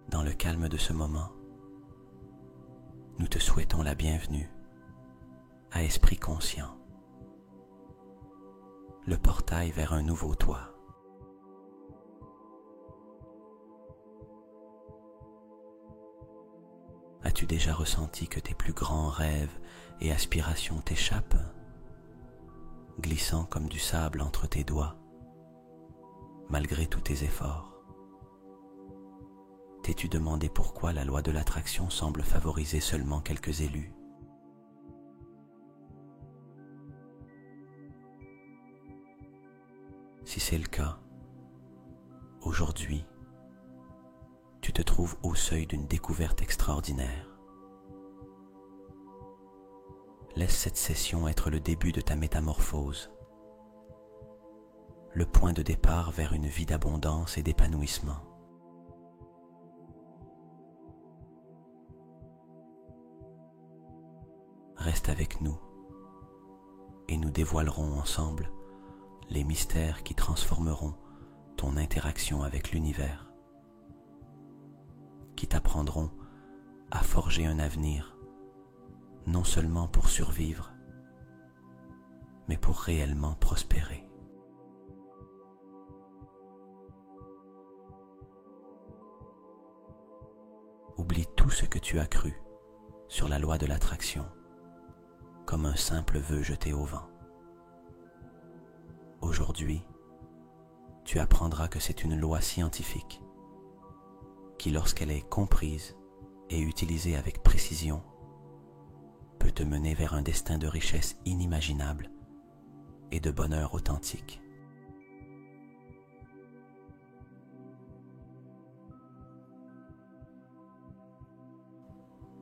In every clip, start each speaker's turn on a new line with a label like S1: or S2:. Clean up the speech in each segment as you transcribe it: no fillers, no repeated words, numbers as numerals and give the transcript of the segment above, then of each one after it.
S1: Dans le calme de ce moment, nous te souhaitons la bienvenue à Esprit Conscient, le portail vers un nouveau toi. As-tu déjà ressenti que tes plus grands rêves et aspirations t'échappent, glissant comme du sable entre tes doigts, malgré tous tes efforts? T'es-tu demandé pourquoi la loi de l'attraction semble favoriser seulement quelques élus? Si c'est le cas, aujourd'hui, tu te trouves au seuil d'une découverte extraordinaire. Laisse cette session être le début de ta métamorphose, le point de départ vers une vie d'abondance et d'épanouissement. Reste avec nous et nous dévoilerons ensemble les mystères qui transformeront ton interaction avec l'univers, qui t'apprendront à forger un avenir, non seulement pour survivre, mais pour réellement prospérer. Oublie tout ce que tu as cru sur la loi de l'attraction, comme un simple vœu jeté au vent. Aujourd'hui, tu apprendras que c'est une loi scientifique qui, lorsqu'elle est comprise et utilisée avec précision, peut te mener vers un destin de richesse inimaginable et de bonheur authentique.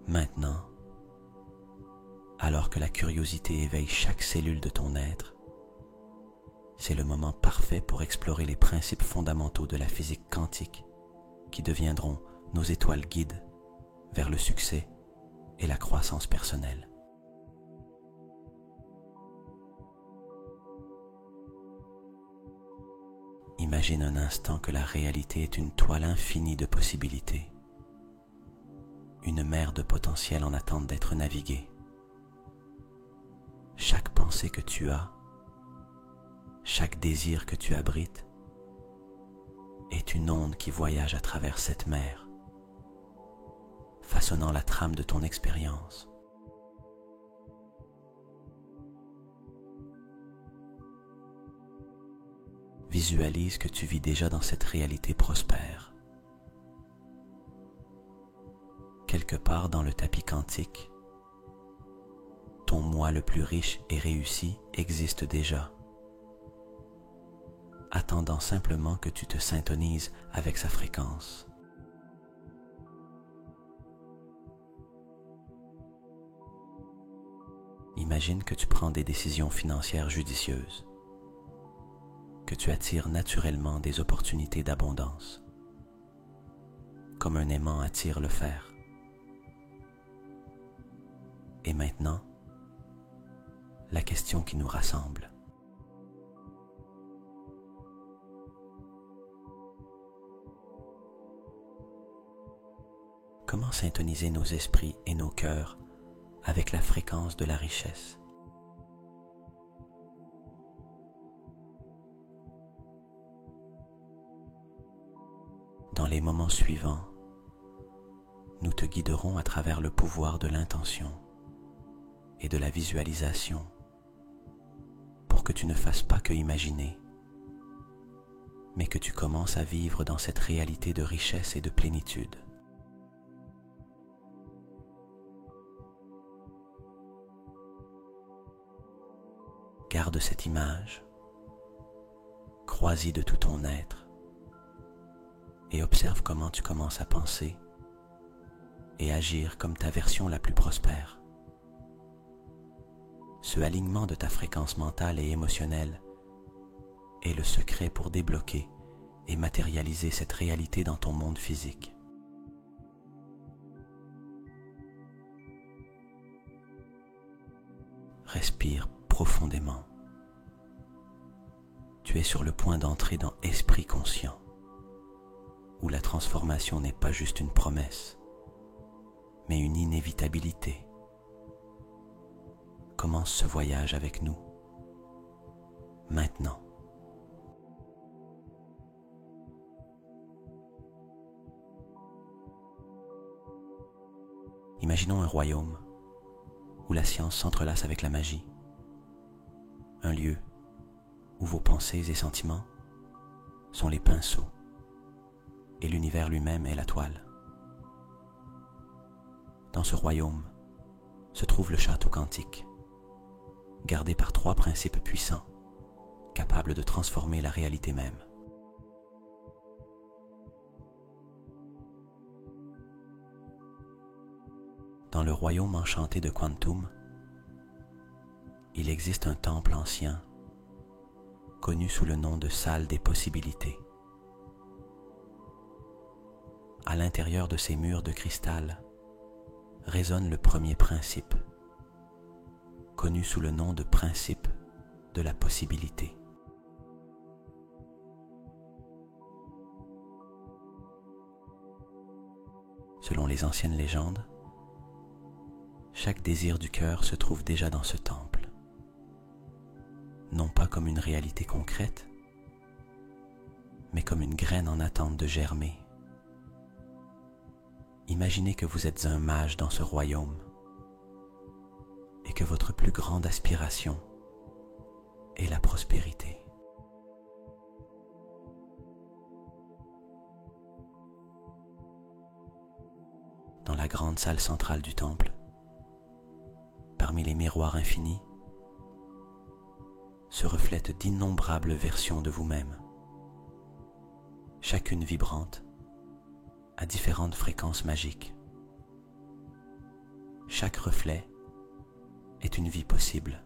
S1: Maintenant, alors que la curiosité éveille chaque cellule de ton être, c'est le moment parfait pour explorer les principes fondamentaux de la physique quantique qui deviendront nos étoiles guides vers le succès et la croissance personnelle. Imagine un instant que la réalité est une toile infinie de possibilités, une mer de potentiel en attente d'être naviguée. Chaque pensée que tu as, chaque désir que tu abrites, est une onde qui voyage à travers cette mer, façonnant la trame de ton expérience. Visualise que tu vis déjà dans cette réalité prospère. Quelque part dans le tapis quantique, ton moi le plus riche et réussi existe déjà, attendant simplement que tu te syntonises avec sa fréquence. Imagine que tu prends des décisions financières judicieuses, que tu attires naturellement des opportunités d'abondance, comme un aimant attire le fer. Et maintenant, la question qui nous rassemble. Comment syntoniser nos esprits et nos cœurs avec la fréquence de la richesse? Dans les moments suivants, nous te guiderons à travers le pouvoir de l'intention et de la visualisation pour que tu ne fasses pas que imaginer, mais que tu commences à vivre dans cette réalité de richesse et de plénitude. Garde cette image, crois-y de tout ton être et observe comment tu commences à penser et agir comme ta version la plus prospère. Ce alignement de ta fréquence mentale et émotionnelle est le secret pour débloquer et matérialiser cette réalité dans ton monde physique. Respire profondément. Tu es sur le point d'entrer dans Esprit Conscient, où la transformation n'est pas juste une promesse, mais une inévitabilité. Commence ce voyage avec nous, maintenant. Imaginons un royaume où la science s'entrelace avec la magie, un lieu où vos pensées et sentiments sont les pinceaux et l'univers lui-même est la toile. Dans ce royaume se trouve le château quantique, gardé par 3 principes puissants, capables de transformer la réalité même. Dans le royaume enchanté de Quantum, il existe un temple ancien, connu sous le nom de salle des possibilités. À l'intérieur de ces murs de cristal résonne le premier principe, connu sous le nom de principe de la possibilité. Selon les anciennes légendes, chaque désir du cœur se trouve déjà dans ce temple, non pas comme une réalité concrète, mais comme une graine en attente de germer. Imaginez que vous êtes un mage dans ce royaume et que votre plus grande aspiration est la prospérité. Dans la grande salle centrale du temple, parmi les miroirs infinis, se reflètent d'innombrables versions de vous-même, chacune vibrante à différentes fréquences magiques. Chaque reflet est une vie possible,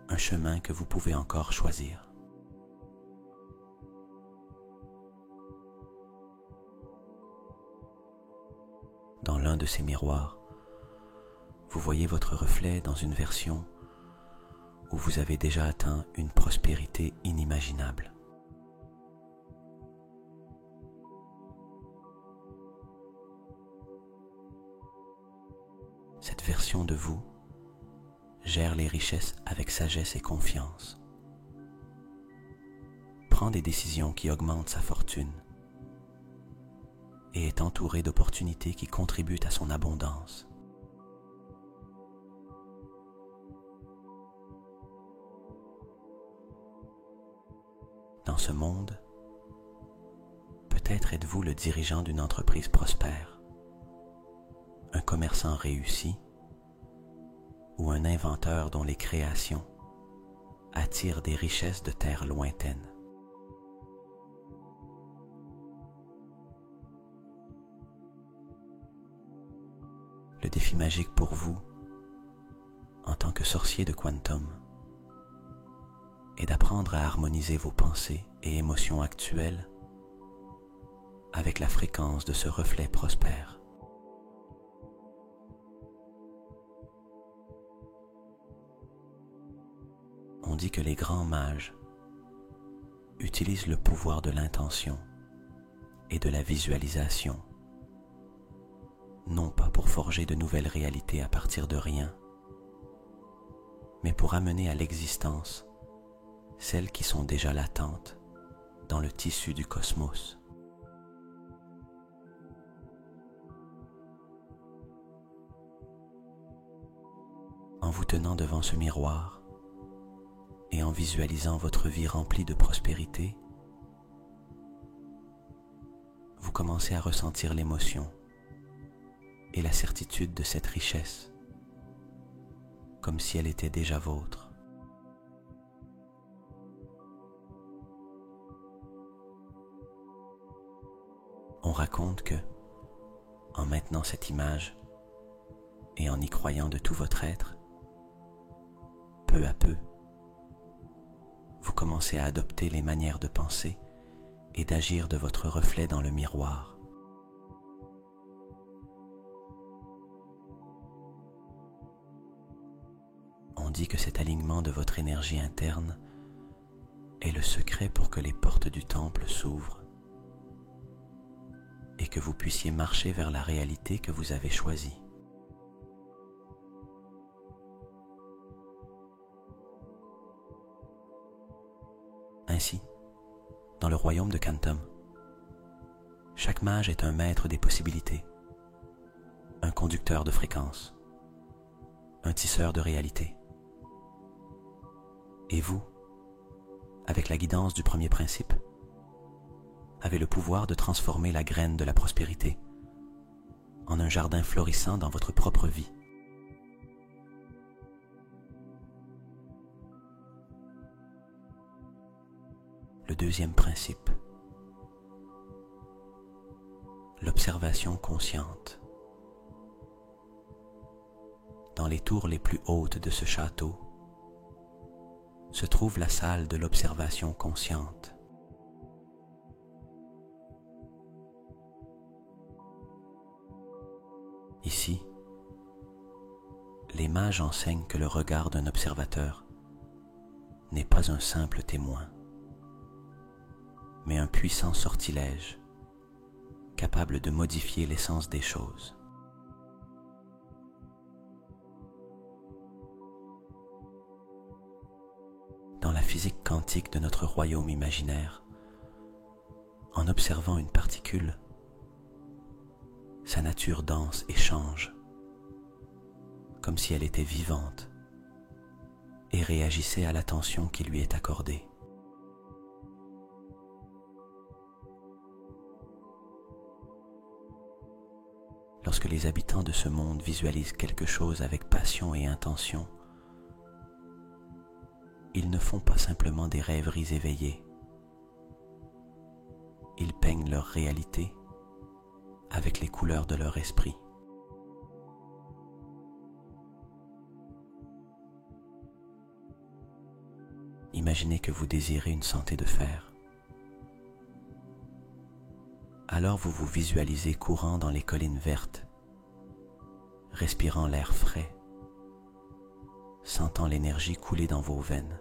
S1: un chemin que vous pouvez encore choisir. Dans l'un de ces miroirs, vous voyez votre reflet dans une version où vous avez déjà atteint une prospérité inimaginable. Cette version de vous gère les richesses avec sagesse et confiance, prend des décisions qui augmentent sa fortune et est entourée d'opportunités qui contribuent à son abondance. Dans ce monde, peut-être êtes-vous le dirigeant d'une entreprise prospère, un commerçant réussi ou un inventeur dont les créations attirent des richesses de terres lointaines. Le défi magique pour vous, en tant que sorcier de Quantum, est d'apprendre à harmoniser vos pensées et émotions actuelles avec la fréquence de ce reflet prospère. On dit que les grands mages utilisent le pouvoir de l'intention et de la visualisation, non pas pour forger de nouvelles réalités à partir de rien, mais pour amener à l'existence celles qui sont déjà latentes dans le tissu du cosmos. En vous tenant devant ce miroir et en visualisant votre vie remplie de prospérité, vous commencez à ressentir l'émotion et la certitude de cette richesse, comme si elle était déjà vôtre. On raconte que, en maintenant cette image et en y croyant de tout votre être, peu à peu, vous commencez à adopter les manières de penser et d'agir de votre reflet dans le miroir. On dit que cet alignement de votre énergie interne est le secret pour que les portes du temple s'ouvrent et que vous puissiez marcher vers la réalité que vous avez choisie. Ainsi, dans le royaume de Quantum, chaque mage est un maître des possibilités, un conducteur de fréquences, un tisseur de réalité. Et vous, avec la guidance du premier principe, avez le pouvoir de transformer la graine de la prospérité en un jardin florissant dans votre propre vie. Le deuxième principe, l'observation consciente. Dans les tours les plus hautes de ce château se trouve la salle de l'observation consciente. Ici, les mages enseignent que le regard d'un observateur n'est pas un simple témoin, mais un puissant sortilège capable de modifier l'essence des choses. Dans la physique quantique de notre royaume imaginaire, en observant une particule, sa nature danse et change, comme si elle était vivante et réagissait à l'attention qui lui est accordée. Lorsque les habitants de ce monde visualisent quelque chose avec passion et intention, ils ne font pas simplement des rêveries éveillées. Ils peignent leur réalité avec les couleurs de leur esprit. Imaginez que vous désirez une santé de fer. Alors vous vous visualisez courant dans les collines vertes, respirant l'air frais, sentant l'énergie couler dans vos veines.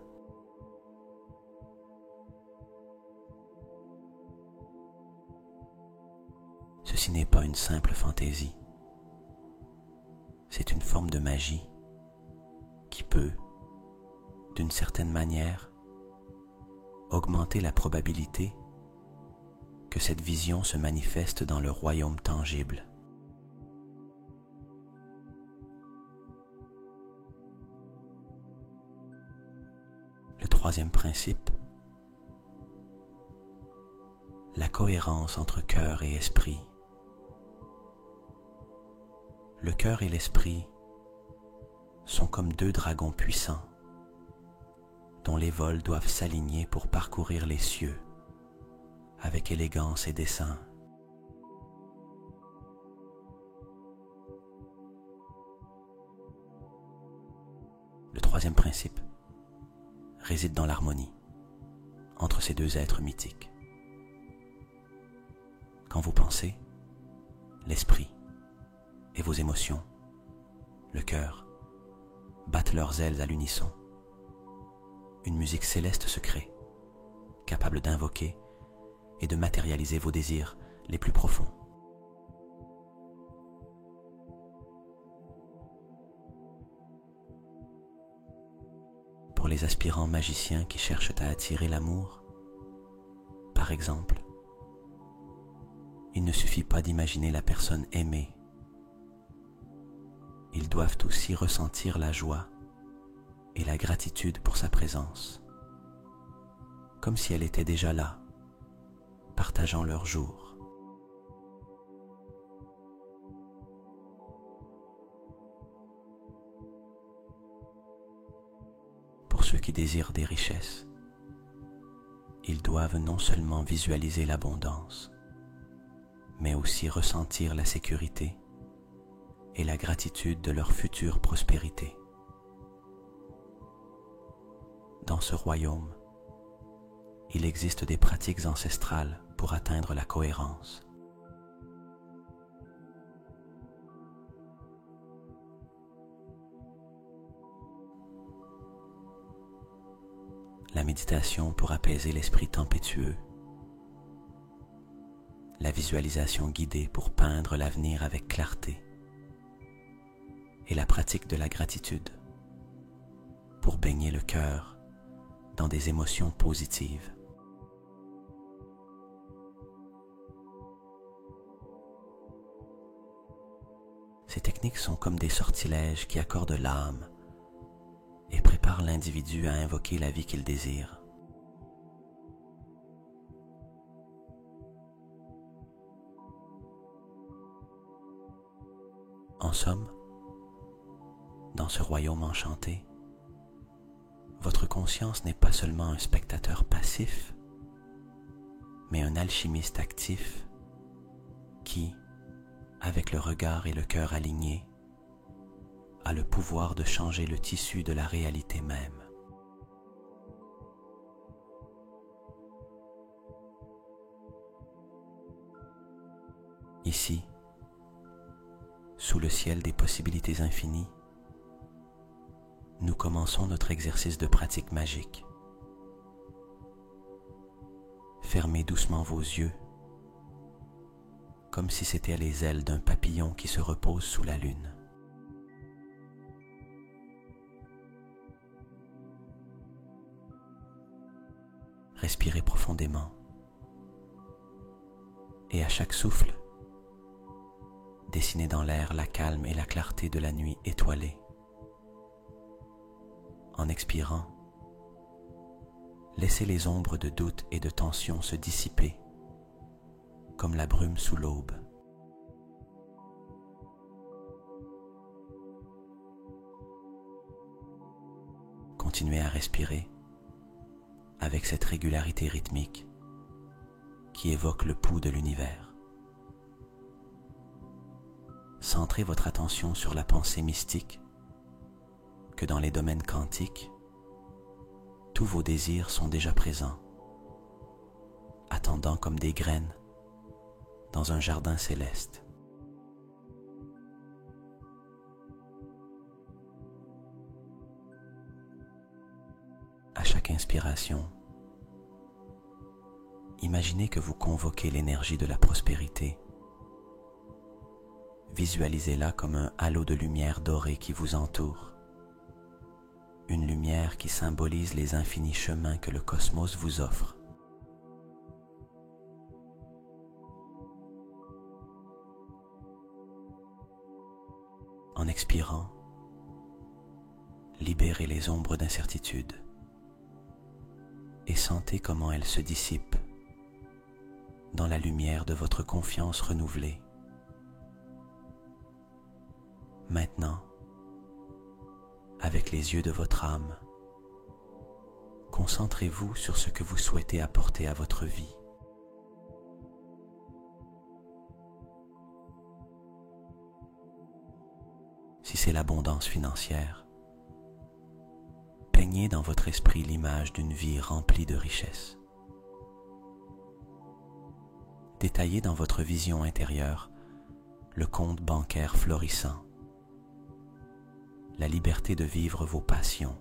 S1: Ceci n'est pas une simple fantaisie, c'est une forme de magie qui peut, d'une certaine manière, augmenter la probabilité que cette vision se manifeste dans le royaume tangible. Le troisième principe, la cohérence entre cœur et esprit. Le cœur et l'esprit sont comme deux dragons puissants dont les vols doivent s'aligner pour parcourir les cieux avec élégance et dessein. Le troisième principe réside dans l'harmonie entre ces deux êtres mythiques. Quand vous pensez, l'esprit et vos émotions, le cœur, battent leurs ailes à l'unisson. Une musique céleste se crée, capable d'invoquer et de matérialiser vos désirs les plus profonds. Pour les aspirants magiciens qui cherchent à attirer l'amour, par exemple, il ne suffit pas d'imaginer la personne aimée. Ils doivent aussi ressentir la joie et la gratitude pour sa présence, comme si elle était déjà là, partageant leur jour. Pour ceux qui désirent des richesses, ils doivent non seulement visualiser l'abondance, mais aussi ressentir la sécurité et la gratitude de leur future prospérité. Dans ce royaume, il existe des pratiques ancestrales pour atteindre la cohérence. La méditation pour apaiser l'esprit tempétueux, la visualisation guidée pour peindre l'avenir avec clarté, et la pratique de la gratitude pour baigner le cœur dans des émotions positives. Ces techniques sont comme des sortilèges qui accordent l'âme et préparent l'individu à invoquer la vie qu'il désire. En somme, dans ce royaume enchanté, votre conscience n'est pas seulement un spectateur passif, mais un alchimiste actif qui, avec le regard et le cœur alignés, a le pouvoir de changer le tissu de la réalité même. Ici, sous le ciel des possibilités infinies, nous commençons notre exercice de pratique magique. Fermez doucement vos yeux, comme si c'était les ailes d'un papillon qui se repose sous la lune. Respirez profondément et à chaque souffle, dessinez dans l'air la calme et la clarté de la nuit étoilée. En expirant, laissez les ombres de doute et de tension se dissiper, comme la brume sous l'aube. Continuez à respirer avec cette régularité rythmique qui évoque le pouls de l'univers. Centrez votre attention sur la pensée mystique que dans les domaines quantiques, tous vos désirs sont déjà présents, attendant comme des graines dans un jardin céleste. À chaque inspiration, imaginez que vous convoquez l'énergie de la prospérité. Visualisez-la comme un halo de lumière dorée qui vous entoure. Une lumière qui symbolise les infinis chemins que le cosmos vous offre. En expirant, libérez les ombres d'incertitude et sentez comment elles se dissipent dans la lumière de votre confiance renouvelée. Maintenant, avec les yeux de votre âme, concentrez-vous sur ce que vous souhaitez apporter à votre vie. Si c'est l'abondance financière, peignez dans votre esprit l'image d'une vie remplie de richesses. Détaillez dans votre vision intérieure le compte bancaire florissant, la liberté de vivre vos passions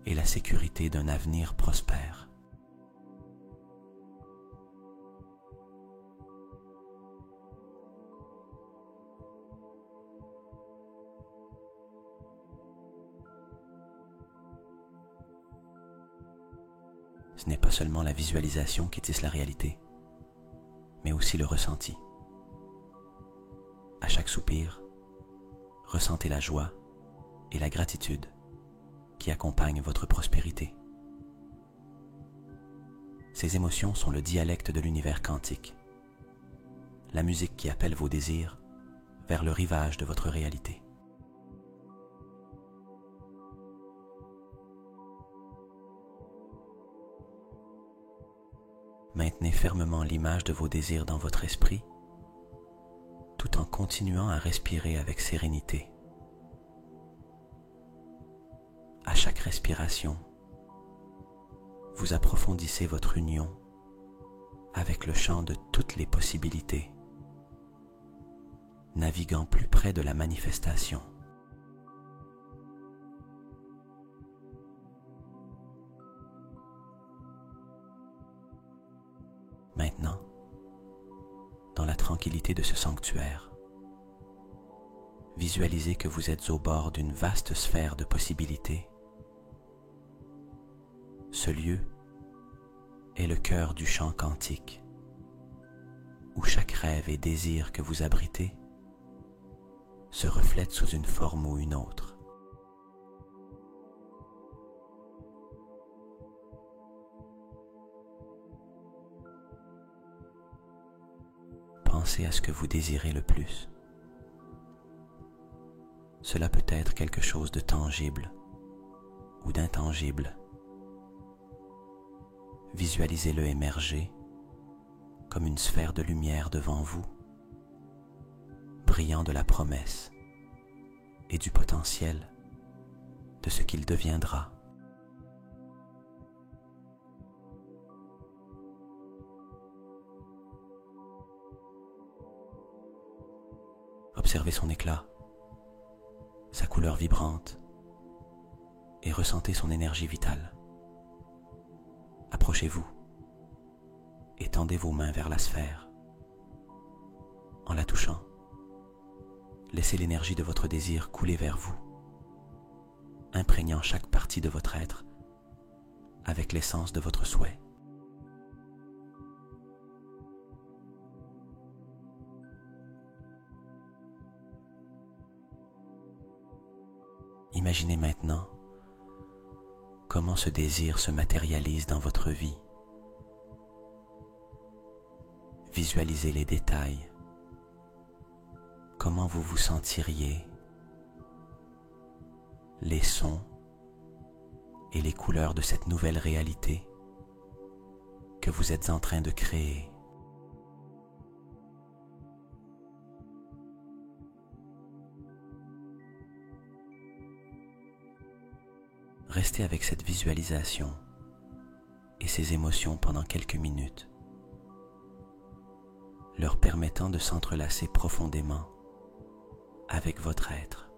S1: et la sécurité d'un avenir prospère. Ce n'est pas seulement la visualisation qui tisse la réalité, mais aussi le ressenti. À chaque soupir, ressentez la joie et la gratitude qui accompagnent votre prospérité. Ces émotions sont le dialecte de l'univers quantique, la musique qui appelle vos désirs vers le rivage de votre réalité. Maintenez fermement l'image de vos désirs dans votre esprit, tout en continuant à respirer avec sérénité. À chaque respiration, vous approfondissez votre union avec le champ de toutes les possibilités, naviguant plus près de la manifestation. Maintenant, la tranquillité de ce sanctuaire. Visualisez que vous êtes au bord d'une vaste sphère de possibilités. Ce lieu est le cœur du champ quantique, où chaque rêve et désir que vous abritez se reflète sous une forme ou une autre. Pensez à ce que vous désirez le plus. Cela peut être quelque chose de tangible ou d'intangible. Visualisez-le émerger comme une sphère de lumière devant vous, brillant de la promesse et du potentiel de ce qu'il deviendra. Observez son éclat, sa couleur vibrante, et ressentez son énergie vitale. Approchez-vous et tendez vos mains vers la sphère. En la touchant, laissez l'énergie de votre désir couler vers vous, imprégnant chaque partie de votre être avec l'essence de votre souhait. Imaginez maintenant comment ce désir se matérialise dans votre vie. Visualisez les détails. Comment vous vous sentiriez, les sons et les couleurs de cette nouvelle réalité que vous êtes en train de créer. Restez avec cette visualisation et ces émotions pendant quelques minutes, leur permettant de s'entrelacer profondément avec votre être.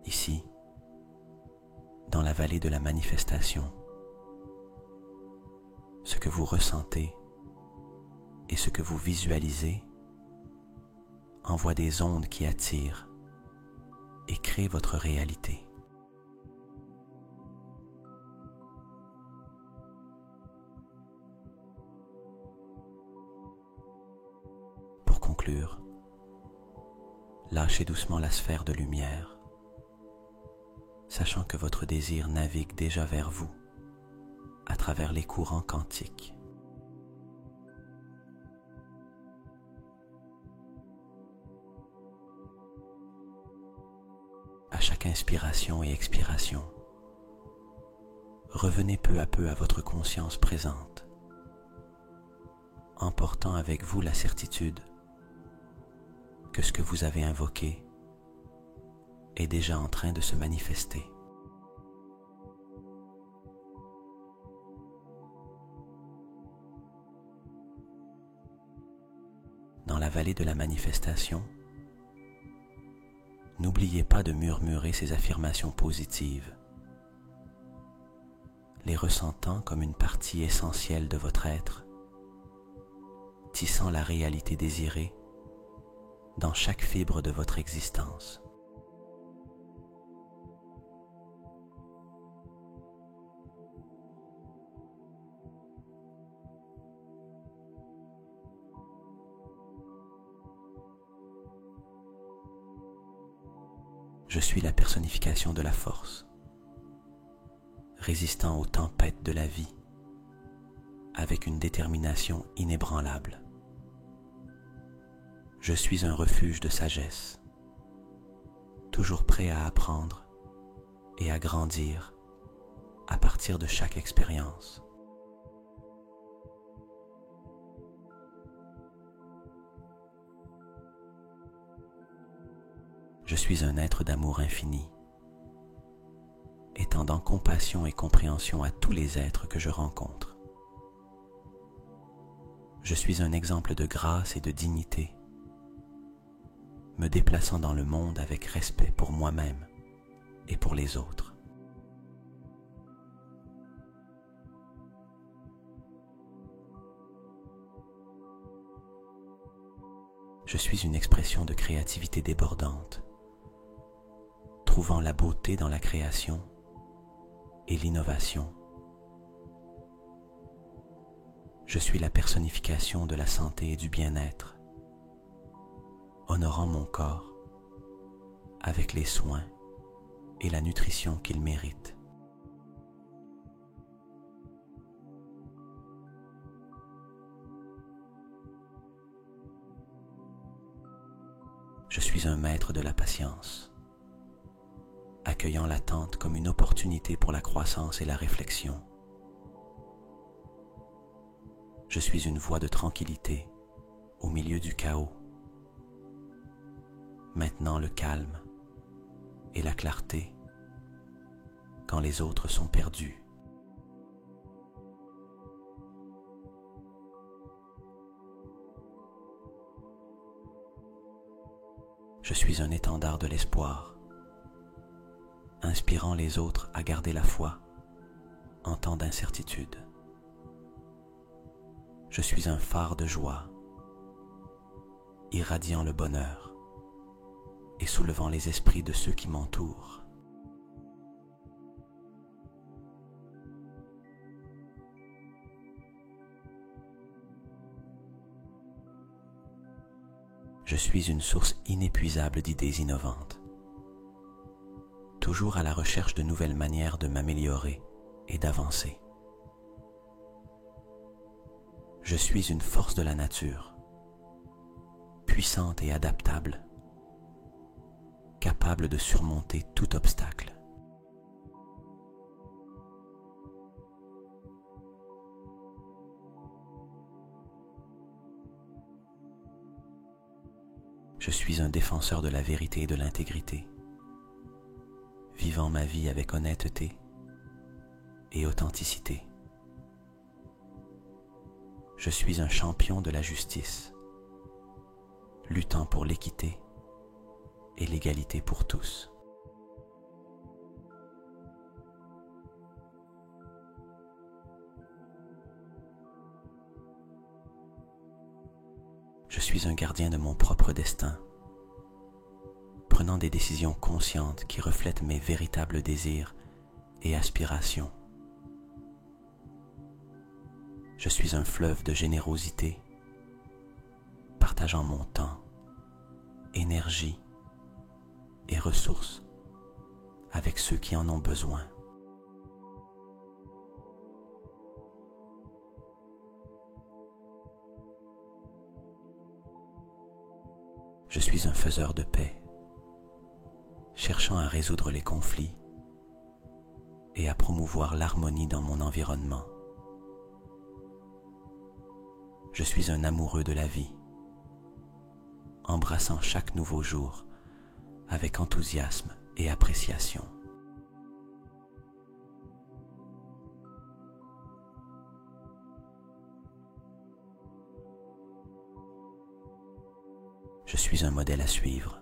S1: Ici, dans la vallée de la manifestation, ce que vous ressentez et ce que vous visualisez envoie des ondes qui attirent et créent votre réalité. Pour conclure, lâchez doucement la sphère de lumière, sachant que votre désir navigue déjà vers vous à travers les courants quantiques. À chaque inspiration et expiration, revenez peu à peu à votre conscience présente, emportant avec vous la certitude que ce que vous avez invoqué est déjà en train de se manifester. Dans la vallée de la manifestation, n'oubliez pas de murmurer ces affirmations positives, les ressentant comme une partie essentielle de votre être, tissant la réalité désirée dans chaque fibre de votre existence. Je suis la personnification de la force, résistant aux tempêtes de la vie, avec une détermination inébranlable. Je suis un refuge de sagesse, toujours prêt à apprendre et à grandir à partir de chaque expérience. Je suis un être d'amour infini, étendant compassion et compréhension à tous les êtres que je rencontre. Je suis un exemple de grâce et de dignité, me déplaçant dans le monde avec respect pour moi-même et pour les autres. Je suis une expression de créativité débordante, trouvant la beauté dans la création et l'innovation. Je suis la personnification de la santé et du bien-être, honorant mon corps avec les soins et la nutrition qu'il mérite. Je suis un maître de la patience, accueillant l'attente comme une opportunité pour la croissance et la réflexion. Je suis une voie de tranquillité au milieu du chaos, maintenant le calme et la clarté quand les autres sont perdus. Je suis un étendard de l'espoir, inspirant les autres à garder la foi en temps d'incertitude. Je suis un phare de joie, irradiant le bonheur et soulevant les esprits de ceux qui m'entourent. Je suis une source inépuisable d'idées innovantes, toujours à la recherche de nouvelles manières de m'améliorer et d'avancer. Je suis une force de la nature, puissante et adaptable, capable de surmonter tout obstacle. Je suis un défenseur de la vérité et de l'intégrité, vivant ma vie avec honnêteté et authenticité. Je suis un champion de la justice, luttant pour l'équité et l'égalité pour tous. Je suis un gardien de mon propre destin, prenant des décisions conscientes qui reflètent mes véritables désirs et aspirations. Je suis un fleuve de générosité, partageant mon temps, énergie et ressources avec ceux qui en ont besoin. Je suis un faiseur de paix, cherchant à résoudre les conflits et à promouvoir l'harmonie dans mon environnement. Je suis un amoureux de la vie, embrassant chaque nouveau jour avec enthousiasme et appréciation. Je suis un modèle à suivre,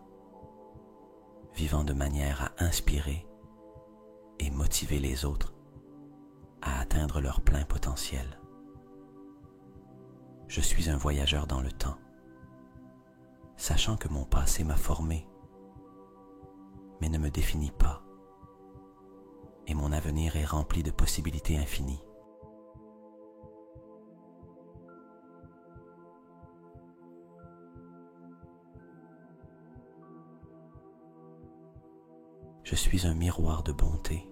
S1: vivant de manière à inspirer et motiver les autres à atteindre leur plein potentiel. Je suis un voyageur dans le temps, sachant que mon passé m'a formé, mais ne me définit pas, et mon avenir est rempli de possibilités infinies. Je suis un miroir de bonté,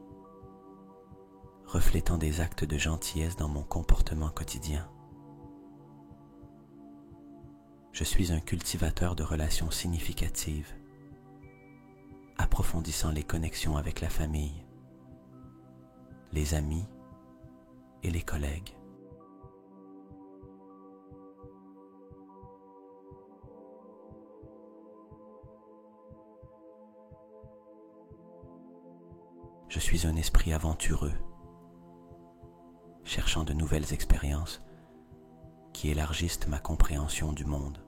S1: reflétant des actes de gentillesse dans mon comportement quotidien. Je suis un cultivateur de relations significatives, approfondissant les connexions avec la famille, les amis et les collègues. Je suis un esprit aventureux, cherchant de nouvelles expériences qui élargissent ma compréhension du monde.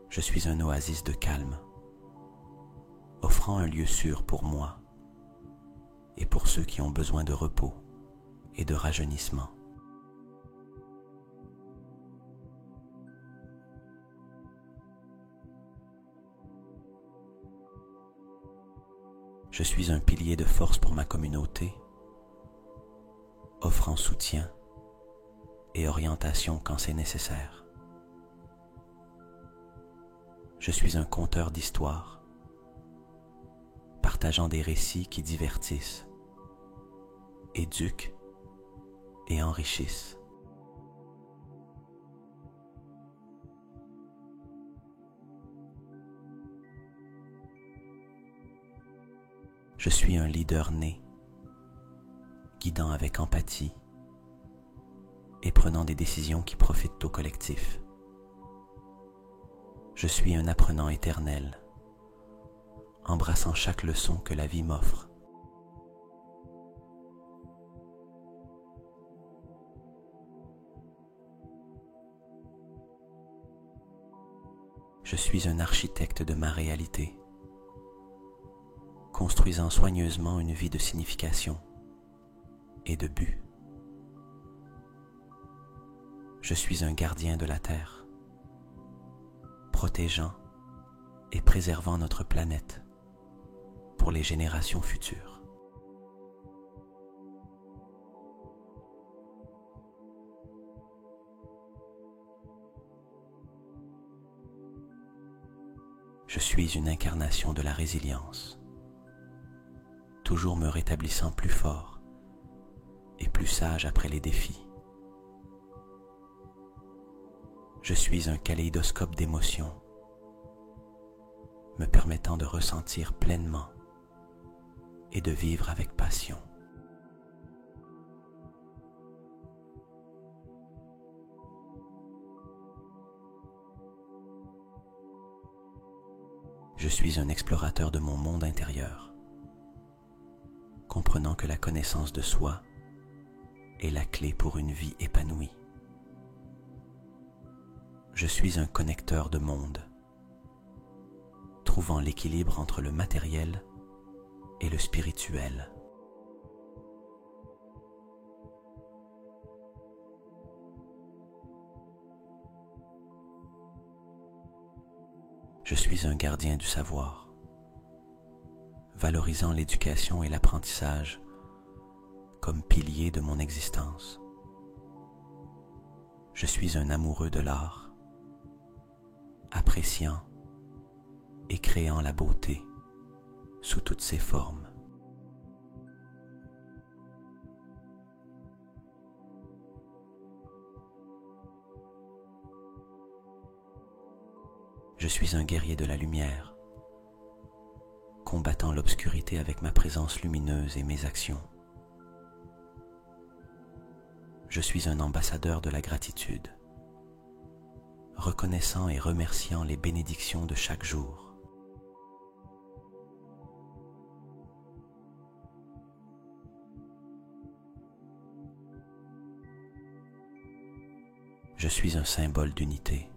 S1: Je suis un oasis de calme, offrant un lieu sûr pour moi et pour ceux qui ont besoin de repos et de rajeunissement. Je suis un pilier de force pour ma communauté, offrant soutien et orientation quand c'est nécessaire. Je suis un conteur d'histoires, partageant des récits qui divertissent, éduquent et enrichissent. Je suis un leader né, guidant avec empathie et prenant des décisions qui profitent au collectif. Je suis un apprenant éternel, embrassant chaque leçon que la vie m'offre. Je suis un architecte de ma réalité, construisant soigneusement une vie de signification et de but. Je suis un gardien de la Terre, protégeant et préservant notre planète pour les générations futures. Je suis une incarnation de la résilience, toujours me rétablissant plus fort et plus sage après les défis. Je suis un kaléidoscope d'émotions, me permettant de ressentir pleinement et de vivre avec passion. Je suis un explorateur de mon monde intérieur, comprenant que la connaissance de soi est la clé pour une vie épanouie. Je suis un connecteur de mondes, trouvant l'équilibre entre le matériel et le spirituel. Je suis un gardien du savoir, valorisant l'éducation et l'apprentissage comme piliers de mon existence. Je suis un amoureux de l'art, appréciant et créant la beauté sous toutes ses formes. Je suis un guerrier de la lumière, combattant l'obscurité avec ma présence lumineuse et mes actions. Je suis un ambassadeur de la gratitude, reconnaissant et remerciant les bénédictions de chaque jour. Je suis un symbole d'unité,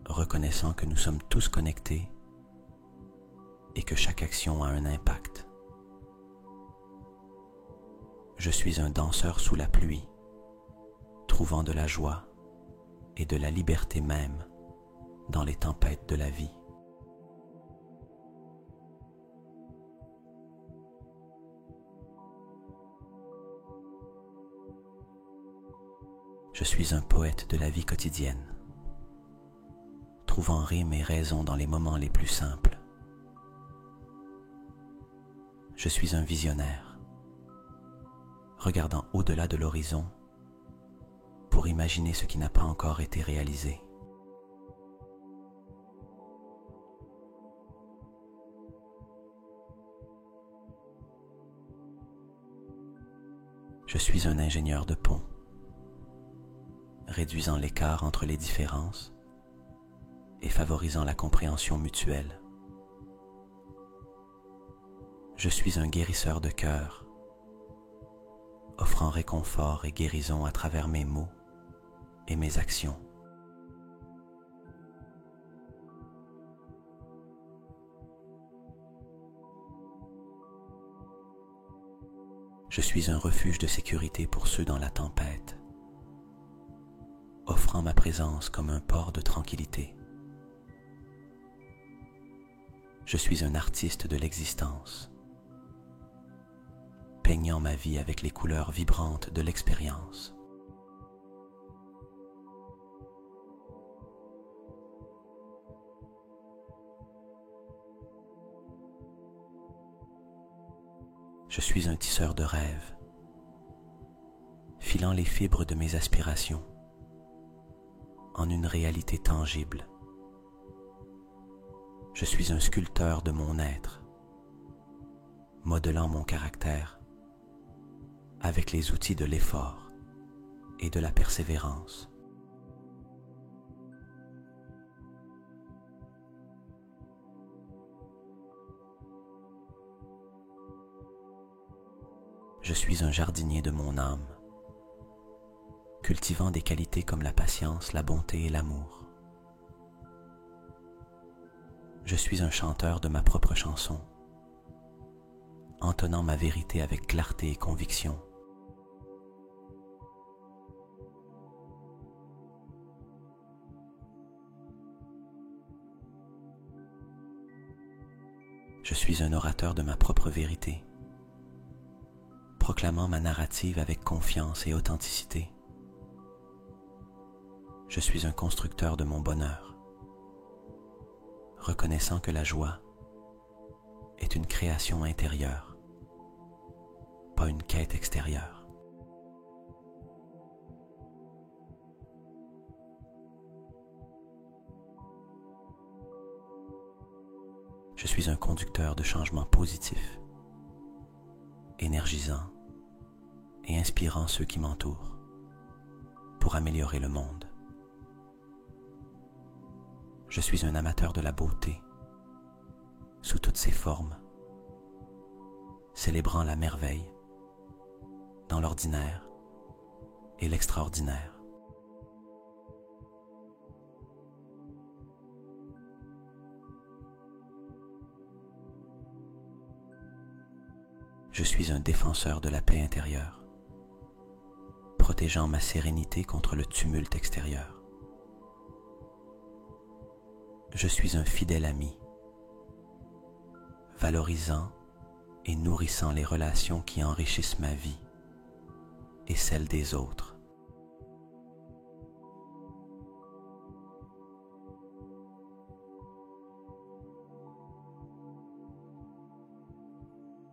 S1: reconnaissant que nous sommes tous connectés et que chaque action a un impact. Je suis un danseur sous la pluie, trouvant de la joie et de la liberté même dans les tempêtes de la vie. Je suis un poète de la vie quotidienne, trouvant rime et raison dans les moments les plus simples. Je suis un visionnaire, regardant au-delà de l'horizon pour imaginer ce qui n'a pas encore été réalisé. Je suis un ingénieur de pont, réduisant l'écart entre les différences et favorisant la compréhension mutuelle. Je suis un guérisseur de cœur, offrant réconfort et guérison à travers mes mots et mes actions. Je suis un refuge de sécurité pour ceux dans la tempête, offrant ma présence comme un port de tranquillité. Je suis un artiste de l'existence, peignant ma vie avec les couleurs vibrantes de l'expérience. Je suis un tisseur de rêves, filant les fibres de mes aspirations en une réalité tangible. Je suis un sculpteur de mon être, modelant mon caractère avec les outils de l'effort et de la persévérance. Je suis un jardinier de mon âme, cultivant des qualités comme la patience, la bonté et l'amour. Je suis un chanteur de ma propre chanson, entonnant ma vérité avec clarté et conviction. Je suis un orateur de ma propre vérité, proclamant ma narrative avec confiance et authenticité. Je suis un constructeur de mon bonheur, reconnaissant que la joie est une création intérieure, pas une quête extérieure. Je suis un conducteur de changements positifs, énergisant et inspirant ceux qui m'entourent pour améliorer le monde. Je suis un amateur de la beauté, sous toutes ses formes, célébrant la merveille dans l'ordinaire et l'extraordinaire. Je suis un défenseur de la paix intérieure, protégeant ma sérénité contre le tumulte extérieur. Je suis un fidèle ami, valorisant et nourrissant les relations qui enrichissent ma vie et celle des autres.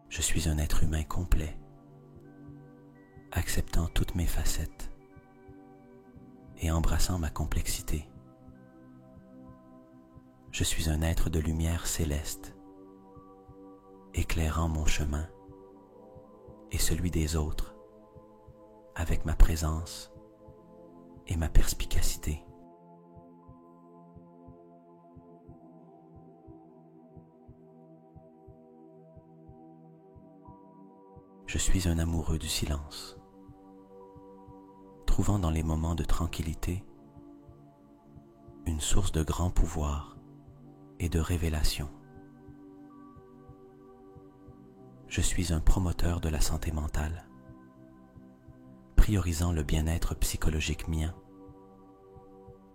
S1: Je suis un être humain complet, acceptant toutes mes facettes et embrassant ma complexité. Je suis un être de lumière céleste, éclairant mon chemin et celui des autres avec ma présence et ma perspicacité. Je suis un amoureux du silence, trouvant dans les moments de tranquillité une source de grand pouvoir et de révélation. Je suis un promoteur de la santé mentale, priorisant le bien-être psychologique mien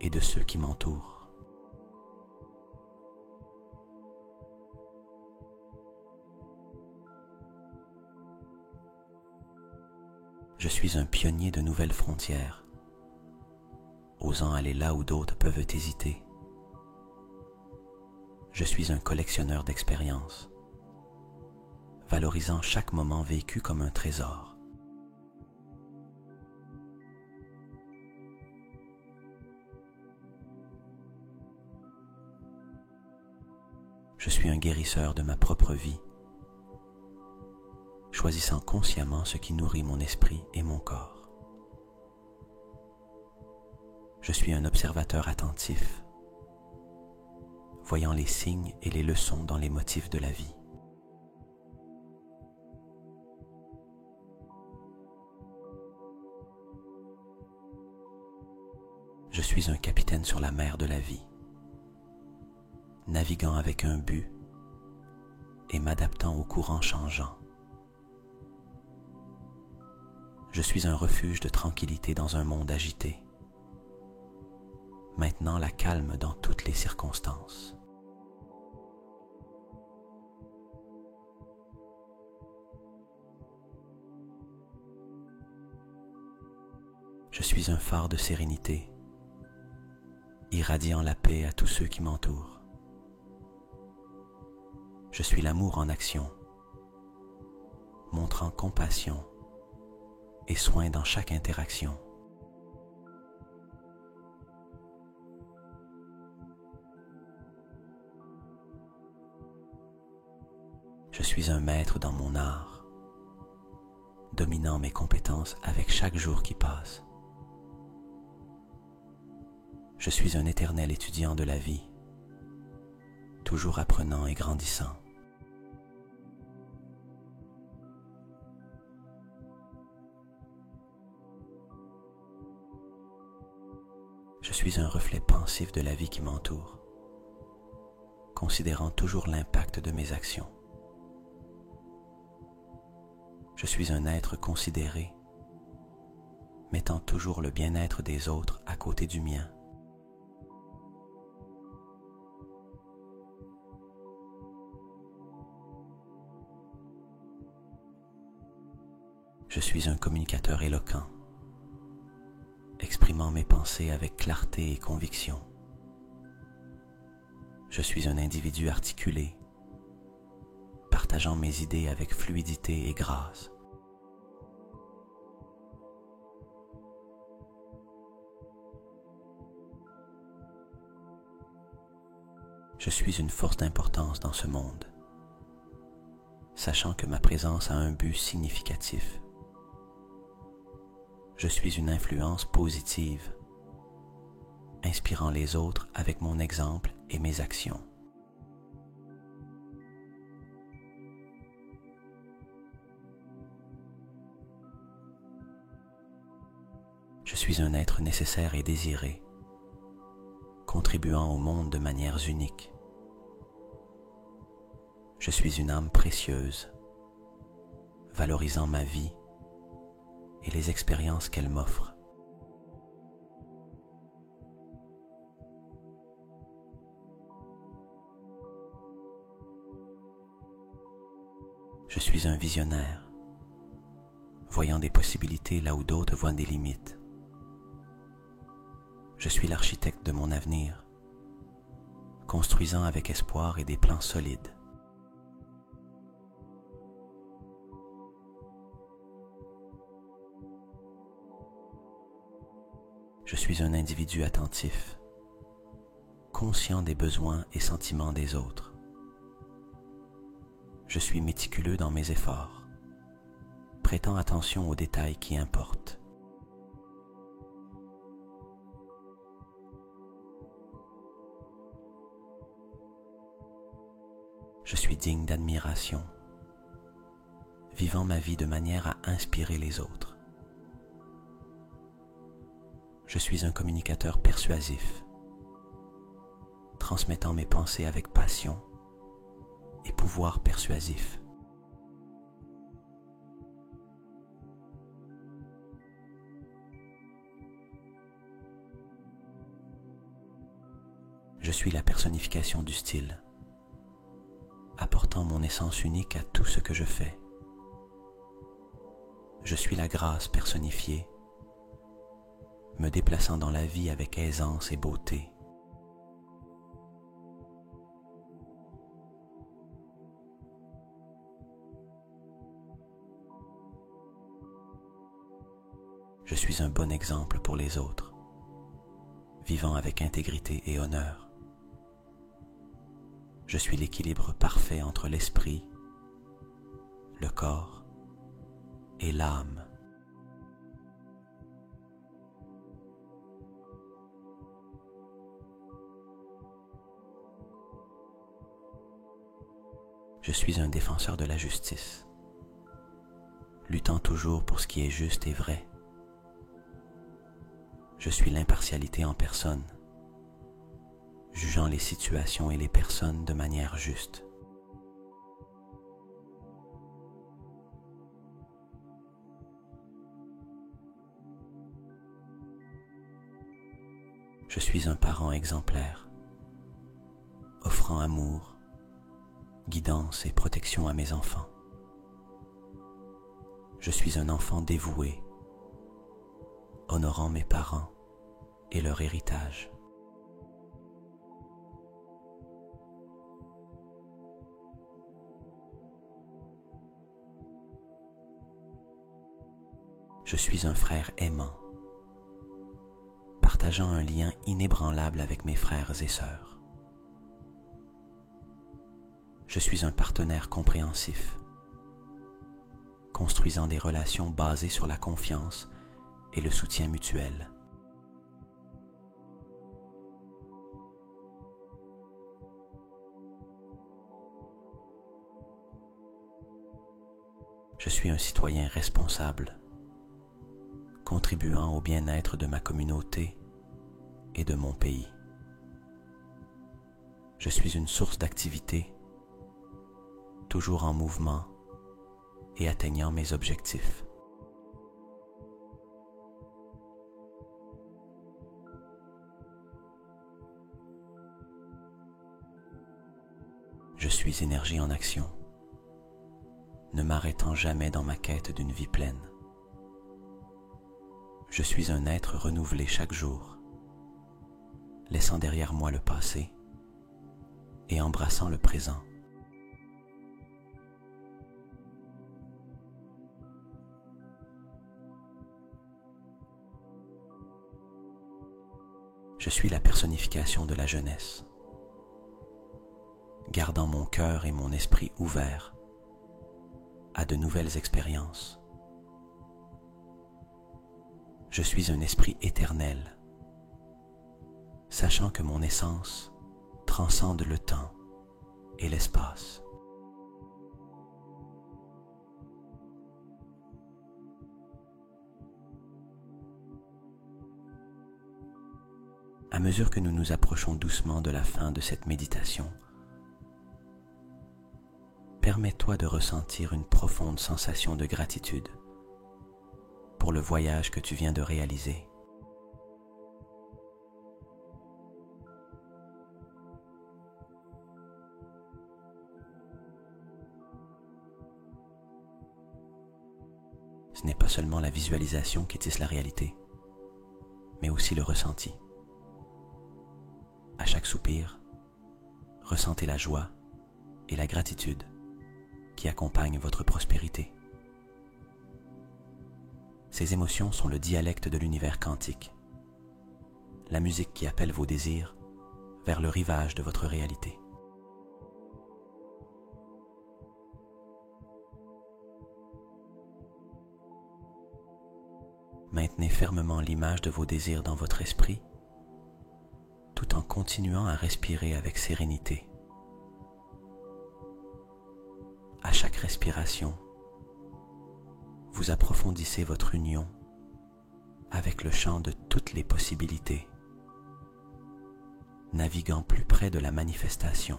S1: et de ceux qui m'entourent. Je suis un pionnier de nouvelles frontières, osant aller là où d'autres peuvent hésiter. Je suis un collectionneur d'expériences, valorisant chaque moment vécu comme un trésor. Je suis un guérisseur de ma propre vie, choisissant consciemment ce qui nourrit mon esprit et mon corps. Je suis un observateur attentif, voyant les signes et les leçons dans les motifs de la vie. Je suis un capitaine sur la mer de la vie, naviguant avec un but et m'adaptant aux courants changeants. Je suis un refuge de tranquillité dans un monde agité. Maintenant la calme dans toutes les circonstances. Je suis un phare de sérénité, irradiant la paix à tous ceux qui m'entourent. Je suis l'amour en action, montrant compassion et soin dans chaque interaction. Je suis un maître dans mon art, dominant mes compétences avec chaque jour qui passe. Je suis un éternel étudiant de la vie, toujours apprenant et grandissant. Je suis un reflet pensif de la vie qui m'entoure, considérant toujours l'impact de mes actions. Je suis un être considéré, mettant toujours le bien-être des autres à côté du mien. Je suis un communicateur éloquent, exprimant mes pensées avec clarté et conviction. Je suis un individu articulé, partageant mes idées avec fluidité et grâce. Je suis une force d'importance dans ce monde, sachant que ma présence a un but significatif. Je suis une influence positive, inspirant les autres avec mon exemple et mes actions. Je suis un être nécessaire et désiré, contribuant au monde de manières uniques. Je suis une âme précieuse, valorisant ma vie et les expériences qu'elle m'offre. Je suis un visionnaire, voyant des possibilités là où d'autres voient des limites. Je suis l'architecte de mon avenir, construisant avec espoir et des plans solides. Je suis un individu attentif, conscient des besoins et sentiments des autres. Je suis méticuleux dans mes efforts, prêtant attention aux détails qui importent. Je suis digne d'admiration, vivant ma vie de manière à inspirer les autres. Je suis un communicateur persuasif, transmettant mes pensées avec passion et pouvoir persuasif. Je suis la personnification du style, apportant mon essence unique à tout ce que je fais. Je suis la grâce personnifiée, me déplaçant dans la vie avec aisance et beauté. Je suis un bon exemple pour les autres, vivant avec intégrité et honneur. Je suis l'équilibre parfait entre l'esprit, le corps et l'âme. Je suis un défenseur de la justice, luttant toujours pour ce qui est juste et vrai. Je suis l'impartialité en personne, jugeant les situations et les personnes de manière juste. Je suis un parent exemplaire, offrant amour, guidance et protection à mes enfants. Je suis un enfant dévoué, honorant mes parents et leur héritage. Je suis un frère aimant, partageant un lien inébranlable avec mes frères et sœurs. Je suis un partenaire compréhensif, construisant des relations basées sur la confiance et le soutien mutuel. Je suis un citoyen responsable, contribuant au bien-être de ma communauté et de mon pays. Je suis une source d'activité, toujours en mouvement et atteignant mes objectifs. Je suis énergie en action, ne m'arrêtant jamais dans ma quête d'une vie pleine. Je suis un être renouvelé chaque jour, laissant derrière moi le passé et embrassant le présent. Je suis la personnification de la jeunesse, gardant mon cœur et mon esprit ouverts à de nouvelles expériences. Je suis un esprit éternel, sachant que mon essence transcende le temps et l'espace. À mesure que nous nous approchons doucement de la fin de cette méditation, permets-toi de ressentir une profonde sensation de gratitude pour le voyage que tu viens de réaliser. Ce n'est pas seulement la visualisation qui tisse la réalité, mais aussi le ressenti. À chaque soupir, ressentez la joie et la gratitude qui accompagnent votre prospérité. Ces émotions sont le dialecte de l'univers quantique, la musique qui appelle vos désirs vers le rivage de votre réalité. Maintenez fermement l'image de vos désirs dans votre esprit, tout en continuant à respirer avec sérénité. À chaque respiration, vous approfondissez votre union avec le champ de toutes les possibilités, naviguant plus près de la manifestation.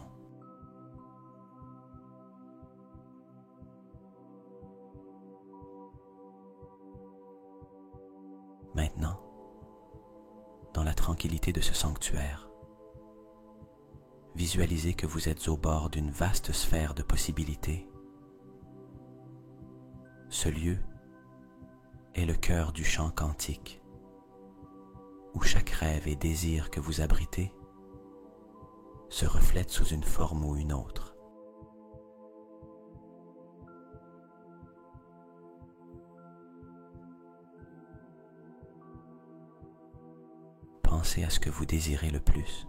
S1: Maintenant, dans la tranquillité de ce sanctuaire, visualisez que vous êtes au bord d'une vaste sphère de possibilités. Ce lieu est le cœur du champ quantique, où chaque rêve et désir que vous abritez se reflète sous une forme ou une autre. Pensez à ce que vous désirez le plus.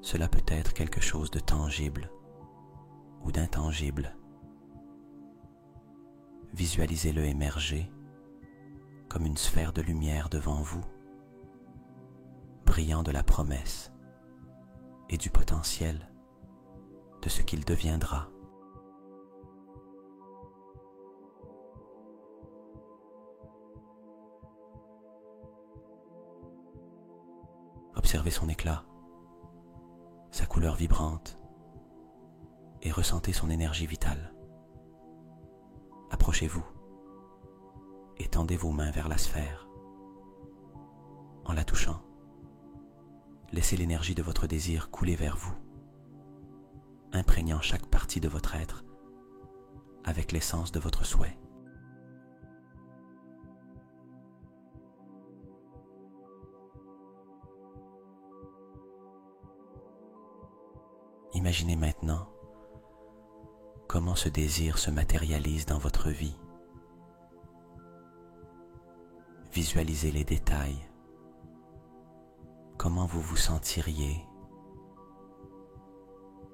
S1: Cela peut être quelque chose de tangible ou d'intangible. Visualisez-le émerger comme une sphère de lumière devant vous, brillant de la promesse et du potentiel de ce qu'il deviendra. Observez son éclat, sa couleur vibrante, et ressentez son énergie vitale. Approchez-vous et tendez vos mains vers la sphère, en la touchant. Laissez l'énergie de votre désir couler vers vous, imprégnant chaque partie de votre être avec l'essence de votre souhait. Imaginez maintenant comment ce désir se matérialise dans votre vie. Visualisez les détails. Comment vous vous sentiriez,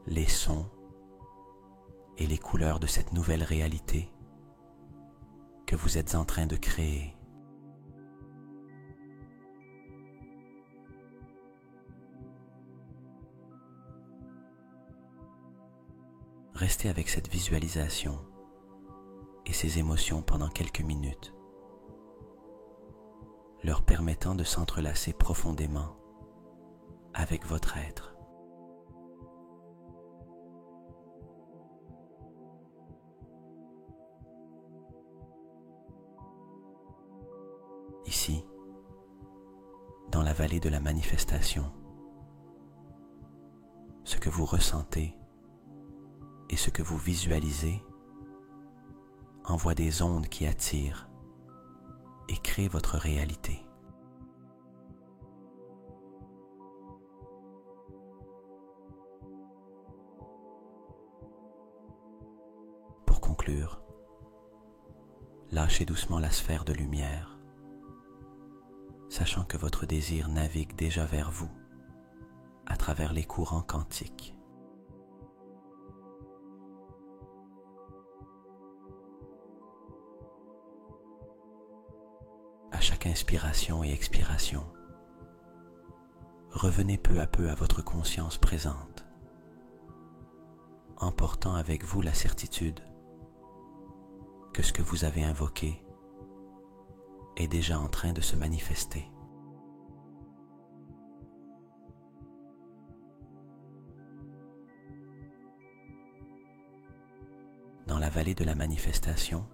S1: les sons et les couleurs de cette nouvelle réalité que vous êtes en train de créer. Restez avec cette visualisation et ces émotions pendant quelques minutes, leur permettant de s'entrelacer profondément avec votre être. Ici, dans la vallée de la manifestation, ce que vous ressentez et ce que vous visualisez envoie des ondes qui attirent et créent votre réalité. Pour conclure, lâchez doucement la sphère de lumière, sachant que votre désir navigue déjà vers vous à travers les courants quantiques. À chaque inspiration et expiration, revenez peu à peu à votre conscience présente, emportant avec vous la certitude que ce que vous avez invoqué est déjà en train de se manifester. Dans la vallée de la manifestation,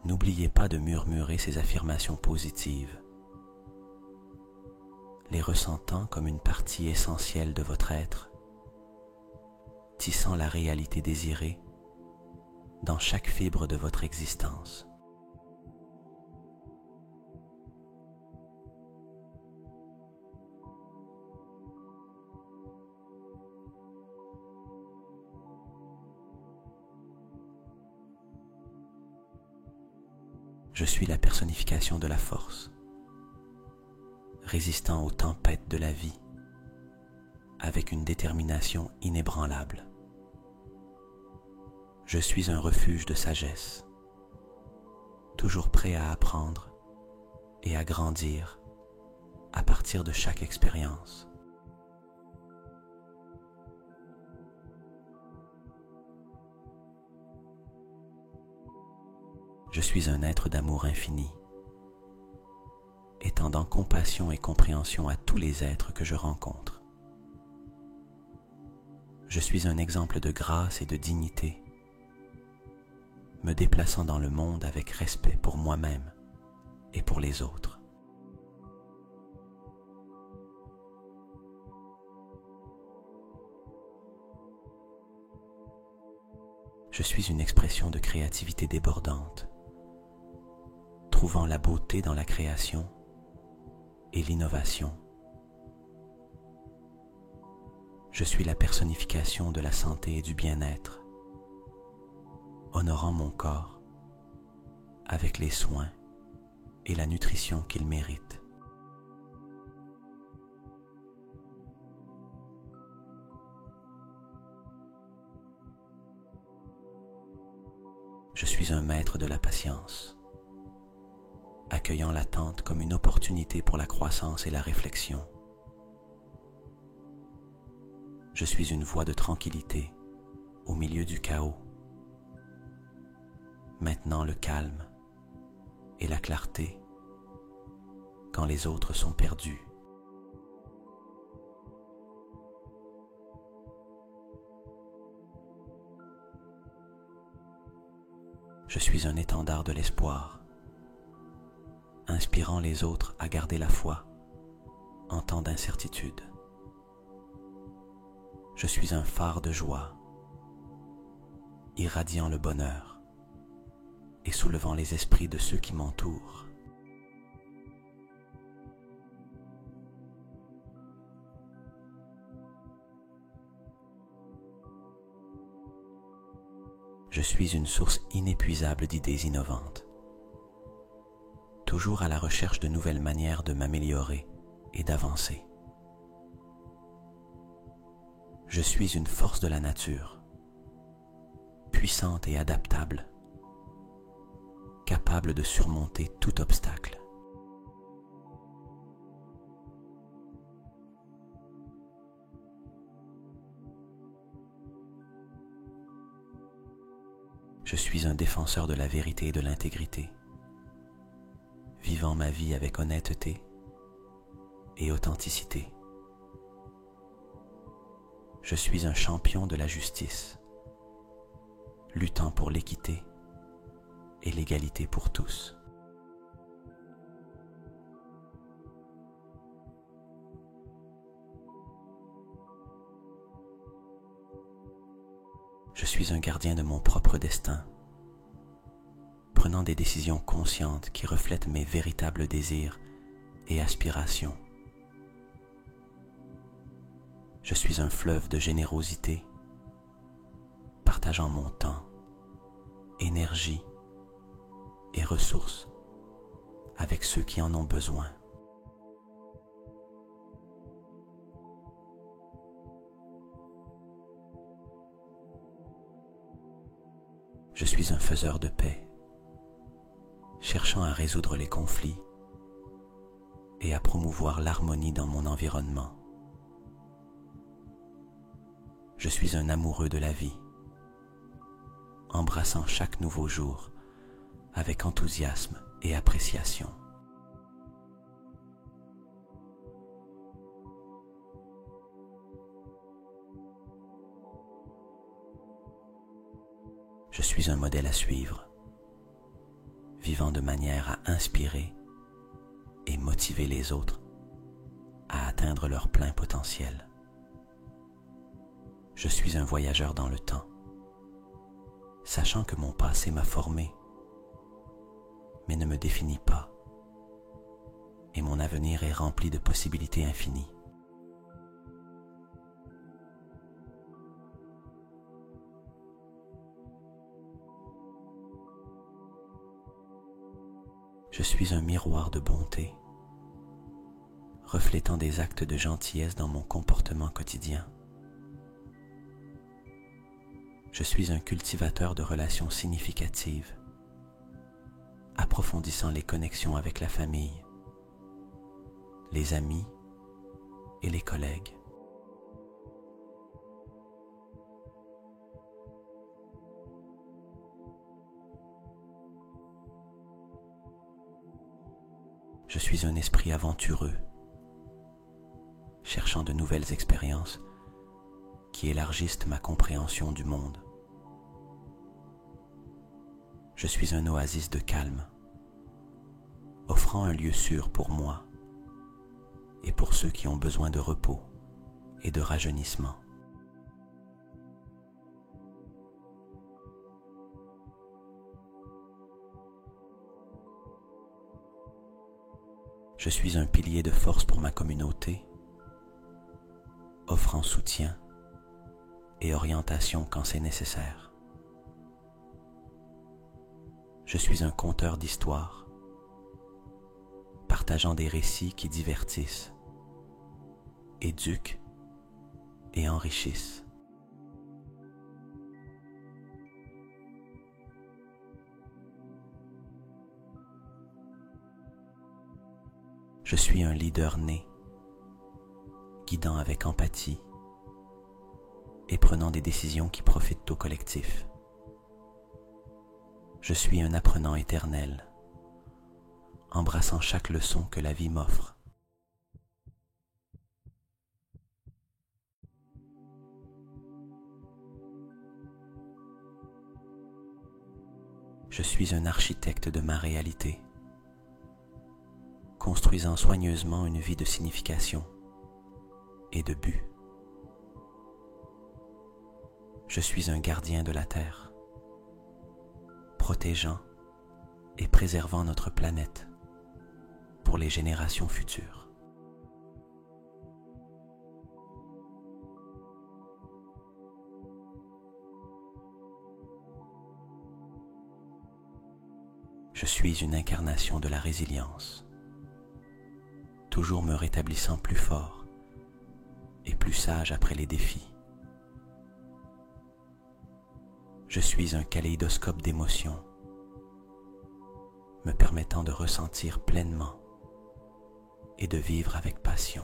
S1: n'oubliez pas de murmurer ces affirmations positives, les ressentant comme une partie essentielle de votre être, tissant la réalité désirée dans chaque fibre de votre existence. Je suis la personnification de la force, résistant aux tempêtes de la vie, avec une détermination inébranlable. Je suis un refuge de sagesse, toujours prêt à apprendre et à grandir à partir de chaque expérience. Je suis un être d'amour infini, étendant compassion et compréhension à tous les êtres que je rencontre. Je suis un exemple de grâce et de dignité, me déplaçant dans le monde avec respect pour moi-même et pour les autres. Je suis une expression de créativité débordante, trouvant la beauté dans la création et l'innovation. Je suis la personnification de la santé et du bien-être, honorant mon corps avec les soins et la nutrition qu'il mérite. Je suis un maître de la patience, accueillant l'attente comme une opportunité pour la croissance et la réflexion. Je suis une voie de tranquillité au milieu du chaos, maintenant le calme et la clarté quand les autres sont perdus. Je suis un étendard de l'espoir, inspirant les autres à garder la foi en temps d'incertitude. Je suis un phare de joie, irradiant le bonheur et soulevant les esprits de ceux qui m'entourent. Je suis une source inépuisable d'idées innovantes, toujours à la recherche de nouvelles manières de m'améliorer et d'avancer. Je suis une force de la nature, puissante et adaptable, capable de surmonter tout obstacle. Je suis un défenseur de la vérité et de l'intégrité, vivant ma vie avec honnêteté et authenticité. Je suis un champion de la justice, luttant pour l'équité et l'égalité pour tous. Je suis un gardien de mon propre destin, prenant des décisions conscientes qui reflètent mes véritables désirs et aspirations. Je suis un fleuve de générosité, partageant mon temps, énergie et ressources avec ceux qui en ont besoin. Je suis un faiseur de paix, cherchant à résoudre les conflits et à promouvoir l'harmonie dans mon environnement. Je suis un amoureux de la vie, embrassant chaque nouveau jour avec enthousiasme et appréciation. Je suis un modèle à suivre, vivant de manière à inspirer et motiver les autres à atteindre leur plein potentiel. Je suis un voyageur dans le temps, sachant que mon passé m'a formé, mais ne me définit pas, et mon avenir est rempli de possibilités infinies. Je suis un miroir de bonté, reflétant des actes de gentillesse dans mon comportement quotidien. Je suis un cultivateur de relations significatives, approfondissant les connexions avec la famille, les amis et les collègues. Je suis un esprit aventureux, cherchant de nouvelles expériences qui élargissent ma compréhension du monde. Je suis un oasis de calme, offrant un lieu sûr pour moi et pour ceux qui ont besoin de repos et de rajeunissement. Je suis un pilier de force pour ma communauté, offrant soutien et orientation quand c'est nécessaire. Je suis un conteur d'histoires, partageant des récits qui divertissent, éduquent et enrichissent. Je suis un leader né, guidant avec empathie et prenant des décisions qui profitent au collectif. Je suis un apprenant éternel, embrassant chaque leçon que la vie m'offre. Je suis un architecte de ma réalité, construisant soigneusement une vie de signification et de but. Je suis un gardien de la Terre, protégeant et préservant notre planète pour les générations futures. Je suis une incarnation de la résilience, toujours me rétablissant plus fort et plus sage après les défis. Je suis un kaléidoscope d'émotions, me permettant de ressentir pleinement et de vivre avec passion.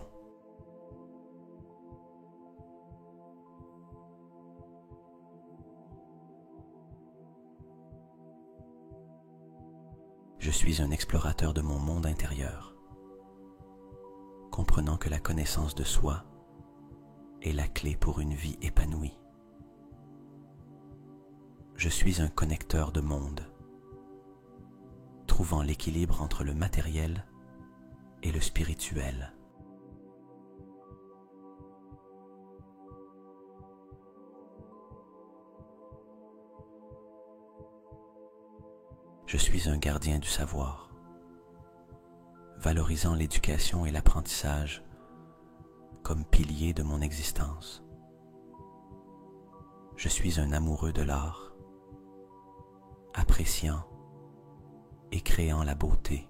S1: Je suis un explorateur de mon monde intérieur, comprenant que la connaissance de soi est la clé pour une vie épanouie. Je suis un connecteur de mondes, trouvant l'équilibre entre le matériel et le spirituel. Je suis un gardien du savoir, valorisant l'éducation et l'apprentissage comme piliers de mon existence. Je suis un amoureux de l'art, appréciant et créant la beauté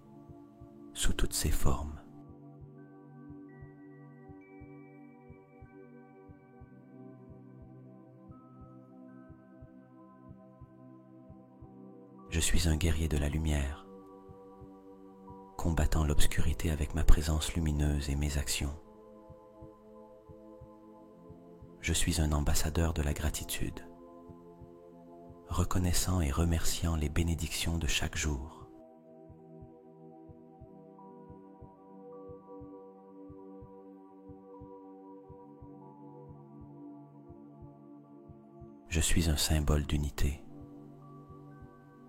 S1: sous toutes ses formes. Je suis un guerrier de la lumière, combattant l'obscurité avec ma présence lumineuse et mes actions. Je suis un ambassadeur de la gratitude, reconnaissant et remerciant les bénédictions de chaque jour. Je suis un symbole d'unité,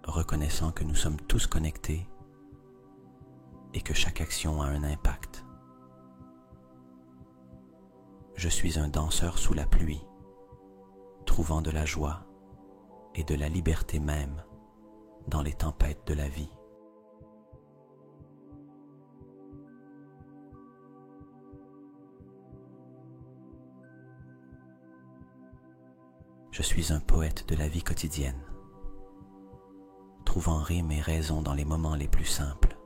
S1: reconnaissant que nous sommes tous connectés et que chaque action a un impact. Je suis un danseur sous la pluie, trouvant de la joie et de la liberté même dans les tempêtes de la vie. Je suis un poète de la vie quotidienne, trouvant rime et raison dans les moments les plus simples.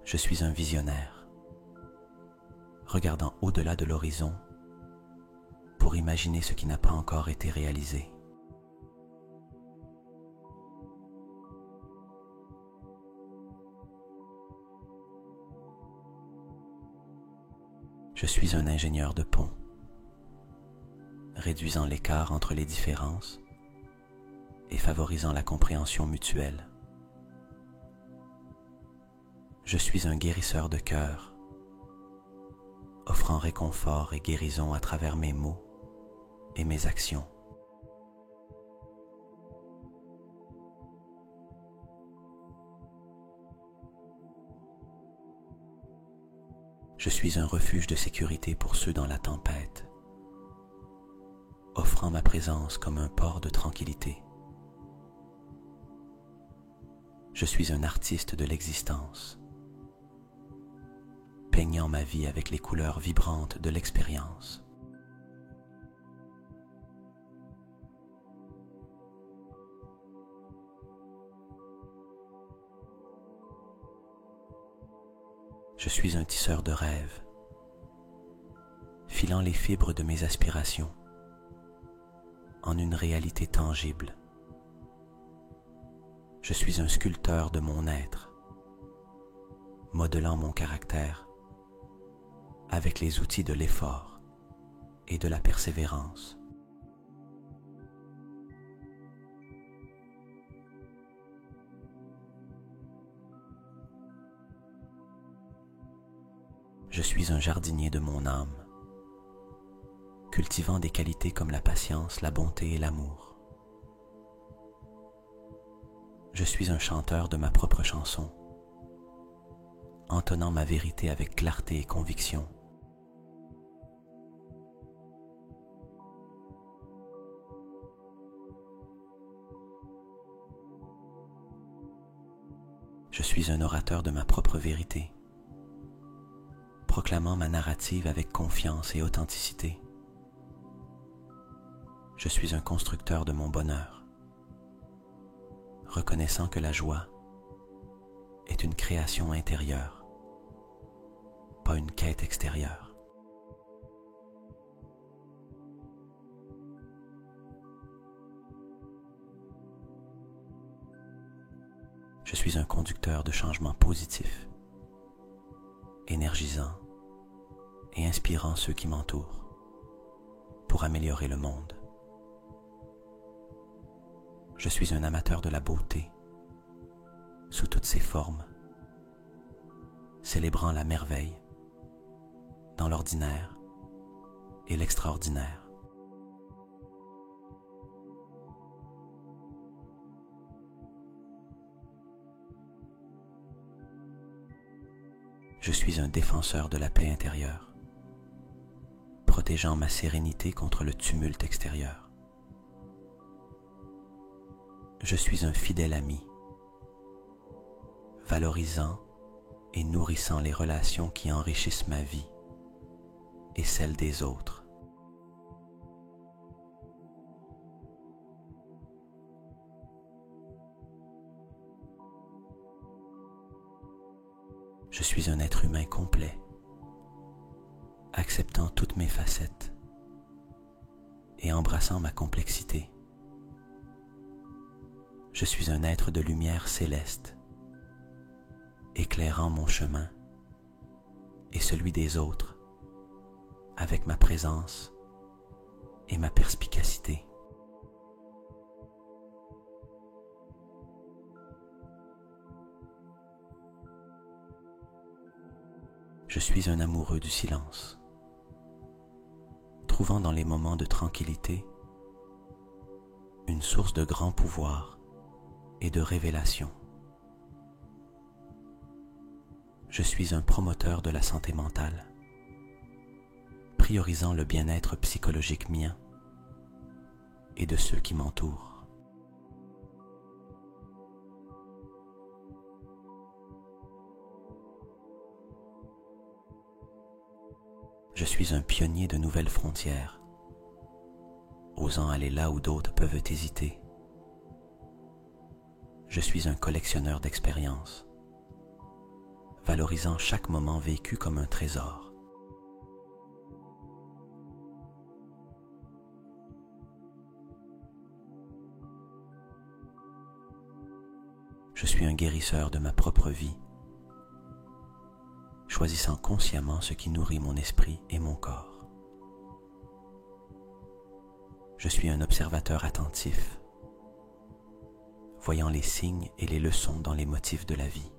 S1: Je suis un visionnaire, regardant au-delà de l'horizon pour imaginer ce qui n'a pas encore été réalisé. Je suis un ingénieur de pont, réduisant l'écart entre les différences et favorisant la compréhension mutuelle. Je suis un guérisseur de cœur, offrant réconfort et guérison à travers mes mots et mes actions. Je suis un refuge de sécurité pour ceux dans la tempête, offrant ma présence comme un port de tranquillité. Je suis un artiste de l'existence, peignant ma vie avec les couleurs vibrantes de l'expérience. Je suis un tisseur de rêves, filant les fibres de mes aspirations en une réalité tangible. Je suis un sculpteur de mon être, modelant mon caractère avec les outils de l'effort et de la persévérance. Je suis un jardinier de mon âme, cultivant des qualités comme la patience, la bonté et l'amour. Je suis un chanteur de ma propre chanson, entonnant ma vérité avec clarté et conviction. Je suis un orateur de ma propre vérité, proclamant ma narrative avec confiance et authenticité. Je suis un constructeur de mon bonheur, reconnaissant que la joie est une création intérieure, pas une quête extérieure. Je suis un conducteur de changements positifs, énergisant et inspirant ceux qui m'entourent pour améliorer le monde. Je suis un amateur de la beauté sous toutes ses formes, célébrant la merveille dans l'ordinaire et l'extraordinaire. Je suis un défenseur de la paix intérieure, protégeant ma sérénité contre le tumulte extérieur. Je suis un fidèle ami, valorisant et nourrissant les relations qui enrichissent ma vie et celle des autres. Je suis un être humain complet, acceptant toutes mes facettes et embrassant ma complexité. Je suis un être de lumière céleste, éclairant mon chemin et celui des autres avec ma présence et ma perspicacité. Je suis un amoureux du silence, trouvant dans les moments de tranquillité une source de grand pouvoir et de révélation. Je suis un promoteur de la santé mentale, priorisant le bien-être psychologique mien et de ceux qui m'entourent. Je suis un pionnier de nouvelles frontières, osant aller là où d'autres peuvent hésiter. Je suis un collectionneur d'expériences, valorisant chaque moment vécu comme un trésor. Je suis un guérisseur de ma propre vie, choisissant consciemment ce qui nourrit mon esprit et mon corps. Je suis un observateur attentif, voyant les signes et les leçons dans les motifs de la vie.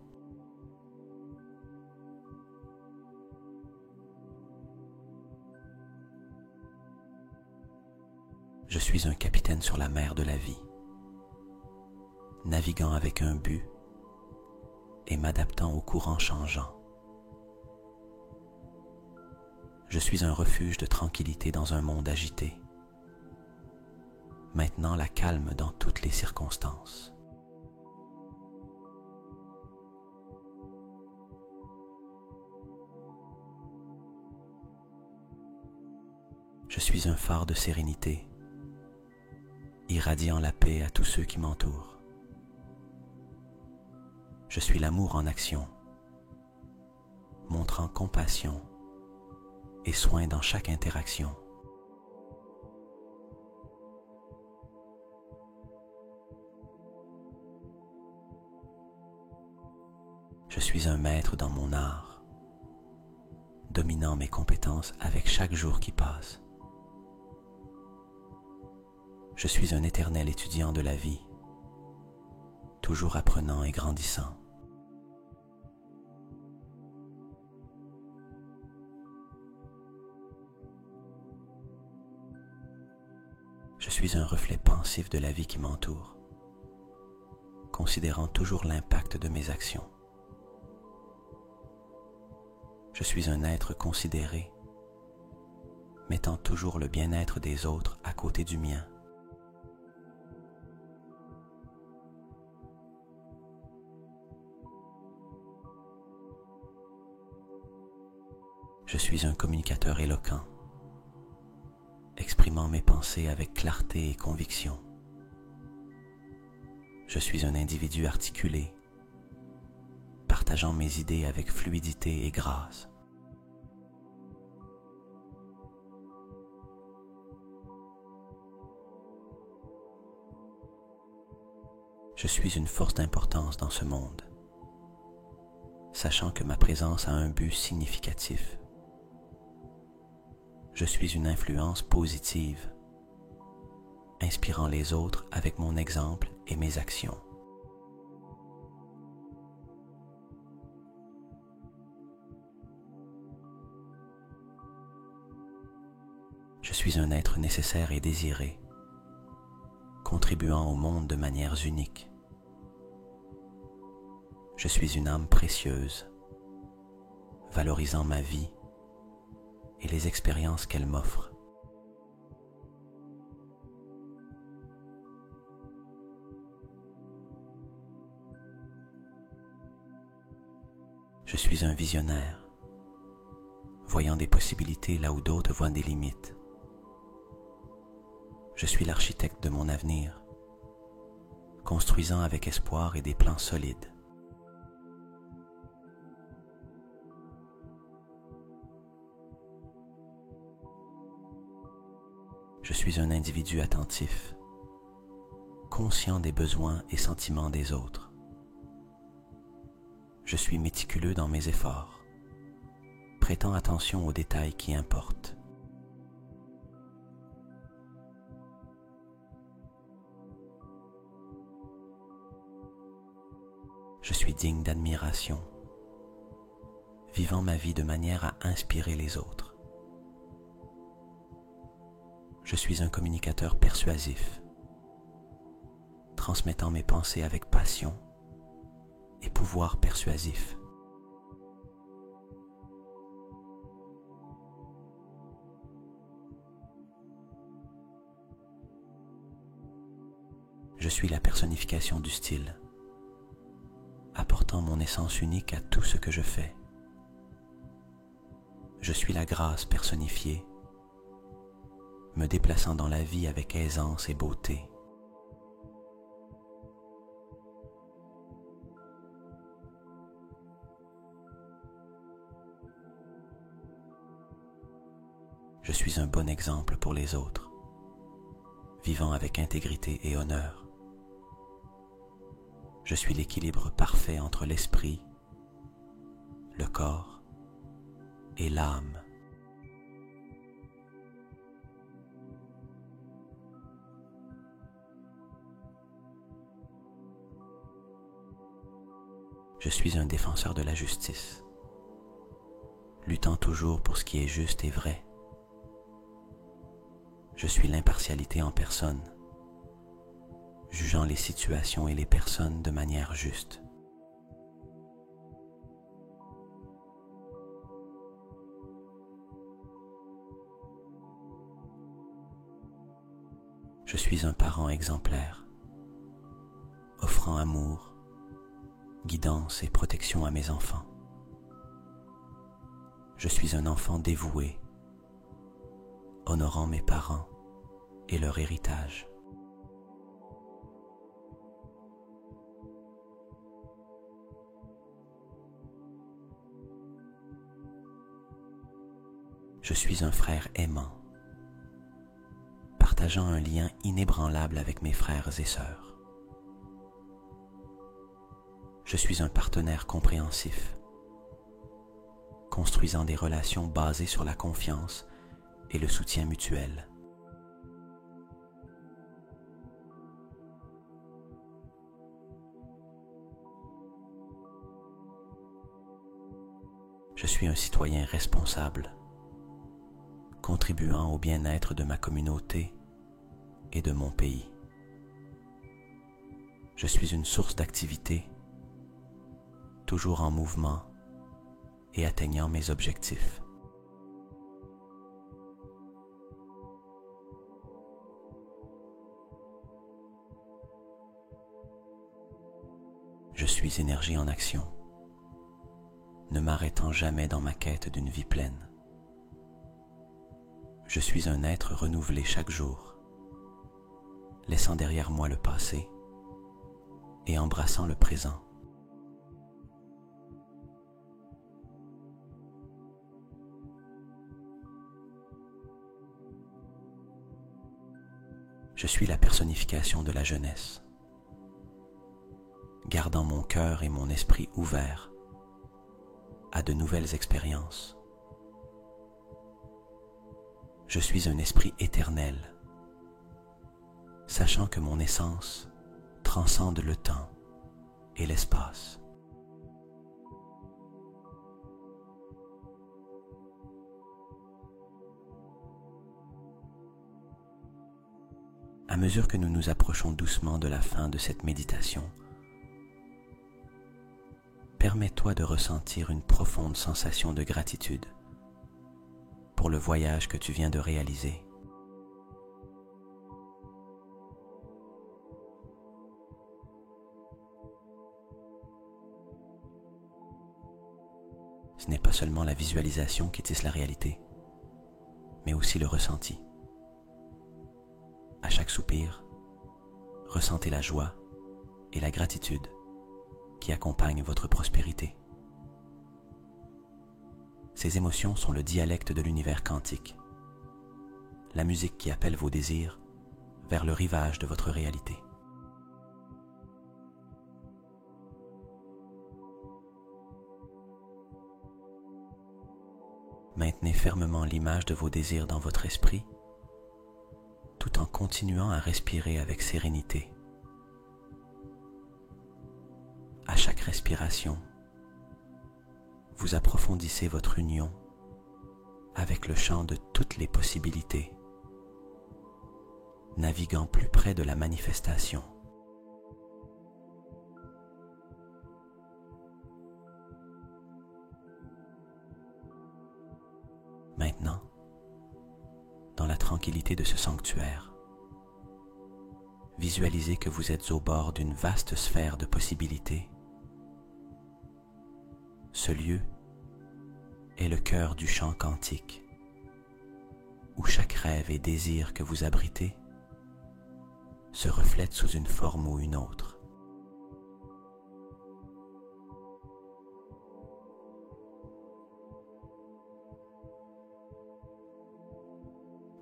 S1: Je suis un capitaine sur la mer de la vie, naviguant avec un but et m'adaptant aux courants changeants. Je suis un refuge de tranquillité dans un monde agité, maintenant la calme dans toutes les circonstances. Je suis un phare de sérénité, irradiant la paix à tous ceux qui m'entourent. Je suis l'amour en action, montrant compassion et soin dans chaque interaction. Je suis un maître dans mon art, dominant mes compétences avec chaque jour qui passe. Je suis un éternel étudiant de la vie, toujours apprenant et grandissant. Je suis un reflet pensif de la vie qui m'entoure, considérant toujours l'impact de mes actions. Je suis un être considéré, mettant toujours le bien-être des autres à côté du mien. Je suis un communicateur éloquent, exprimant mes pensées avec clarté et conviction. Je suis un individu articulé, partageant mes idées avec fluidité et grâce. Je suis une force d'importance dans ce monde, sachant que ma présence a un but significatif. Je suis une influence positive, inspirant les autres avec mon exemple et mes actions. Je suis un être nécessaire et désiré, contribuant au monde de manières uniques. Je suis une âme précieuse, valorisant ma vie et les expériences qu'elle m'offre. Je suis un visionnaire, voyant des possibilités là où d'autres voient des limites. Je suis l'architecte de mon avenir, construisant avec espoir et des plans solides. Je suis un individu attentif, conscient des besoins et sentiments des autres. Je suis méticuleux dans mes efforts, prêtant attention aux détails qui importent. Je suis digne d'admiration, vivant ma vie de manière à inspirer les autres. Je suis un communicateur persuasif, transmettant mes pensées avec passion et pouvoir persuasif. Je suis la personnification du style, apportant mon essence unique à tout ce que je fais. Je suis la grâce personnifiée, me déplaçant dans la vie avec aisance et beauté. Je suis un bon exemple pour les autres, vivant avec intégrité et honneur. Je suis l'équilibre parfait entre l'esprit, le corps et l'âme. Je suis un défenseur de la justice, luttant toujours pour ce qui est juste et vrai. Je suis l'impartialité en personne, jugeant les situations et les personnes de manière juste. Je suis un parent exemplaire, offrant amour, guidance et protection à mes enfants. Je suis un enfant dévoué, honorant mes parents et leur héritage. Je suis un frère aimant, partageant un lien inébranlable avec mes frères et sœurs. Je suis un partenaire compréhensif, construisant des relations basées sur la confiance et le soutien mutuel. Je suis un citoyen responsable, contribuant au bien-être de ma communauté et de mon pays. Je suis une source d'activité, toujours en mouvement, et atteignant mes objectifs. Je suis énergie en action, ne m'arrêtant jamais dans ma quête d'une vie pleine. Je suis un être renouvelé chaque jour, laissant derrière moi le passé et embrassant le présent. Je suis la personnification de la jeunesse, gardant mon cœur et mon esprit ouverts à de nouvelles expériences. Je suis un esprit éternel, sachant que mon essence transcende le temps et l'espace. À mesure que nous nous approchons doucement de la fin de cette méditation, permets-toi de ressentir une profonde sensation de gratitude pour le voyage que tu viens de réaliser. Ce n'est pas seulement la visualisation qui tisse la réalité, mais aussi le ressenti. À chaque soupir, ressentez la joie et la gratitude qui accompagnent votre prospérité. Ces émotions sont le dialecte de l'univers quantique, la musique qui appelle vos désirs vers le rivage de votre réalité. Maintenez fermement l'image de vos désirs dans votre esprit, tout en continuant à respirer avec sérénité. À chaque respiration, vous approfondissez votre union avec le champ de toutes les possibilités, naviguant plus près de la manifestation. Maintenant, dans la tranquillité de ce sanctuaire, visualisez que vous êtes au bord d'une vaste sphère de possibilités. Ce lieu est le cœur du champ quantique, où chaque rêve et désir que vous abritez se reflète sous une forme ou une autre.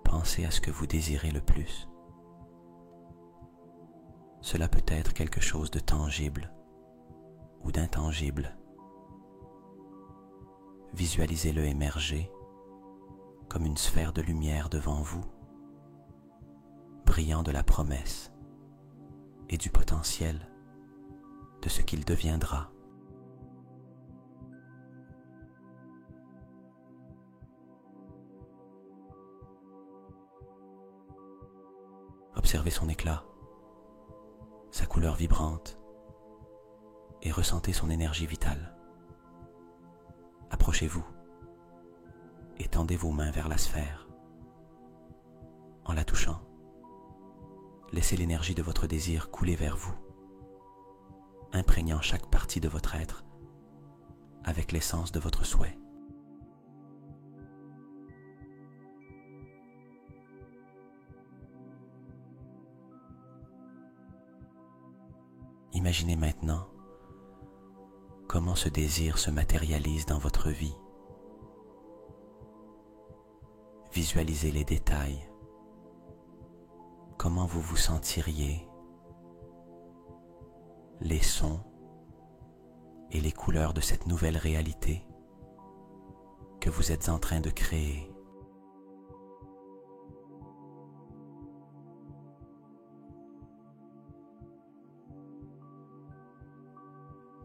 S1: Pensez à ce que vous désirez le plus. Cela peut être quelque chose de tangible ou d'intangible. Visualisez-le émerger comme une sphère de lumière devant vous, brillant de la promesse et du potentiel de ce qu'il deviendra. Observez son éclat, sa couleur vibrante, et ressentez son énergie vitale. Approchez-vous et tendez vos mains vers la sphère. En la touchant, laissez l'énergie de votre désir couler vers vous, imprégnant chaque partie de votre être avec l'essence de votre souhait. Imaginez maintenant comment ce désir se matérialise dans votre vie. Visualisez les détails. Comment vous vous sentiriez, les sons et les couleurs de cette nouvelle réalité que vous êtes en train de créer.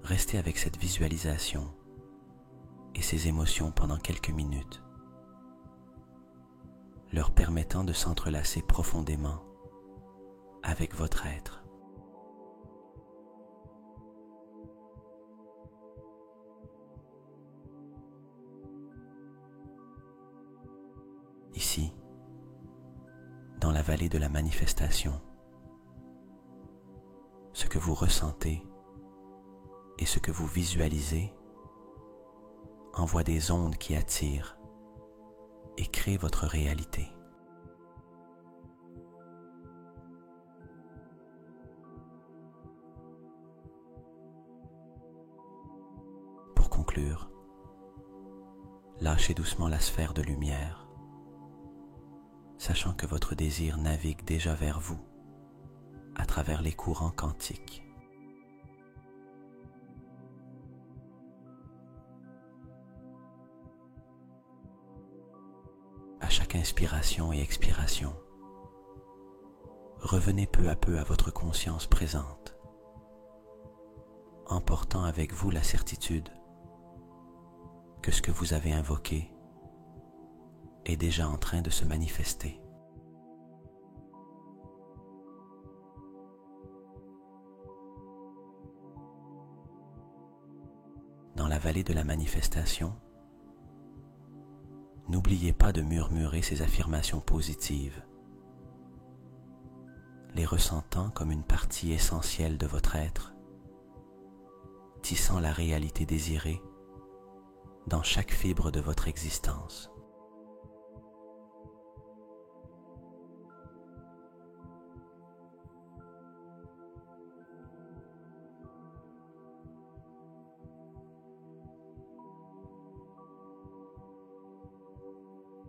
S1: Restez avec cette visualisation et ces émotions pendant quelques minutes, leur permettant de s'entrelacer profondément avec votre être. ici, dans la vallée de la manifestation, ce que vous ressentez et ce que vous visualisez envoie des ondes qui attirent et créent votre réalité. Pour conclure, lâchez doucement la sphère de lumière, sachant que votre désir navigue déjà vers vous à travers les courants quantiques. À chaque inspiration et expiration, revenez peu à peu à votre conscience présente, emportant avec vous la certitude que ce que vous avez invoqué est déjà en train de se manifester. Dans la vallée de la manifestation, n'oubliez pas de murmurer ces affirmations positives, les ressentant comme une partie essentielle de votre être, tissant la réalité désirée dans chaque fibre de votre existence.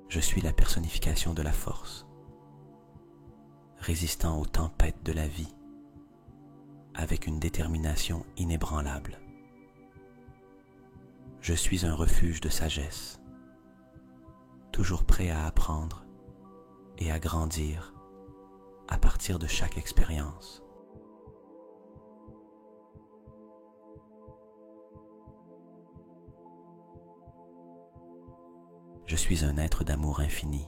S1: Je suis la personnification de la force, résistant aux tempêtes de la vie avec une détermination inébranlable. Je suis un refuge de sagesse, toujours prêt à apprendre et à grandir à partir de chaque expérience. Je suis un être d'amour infini,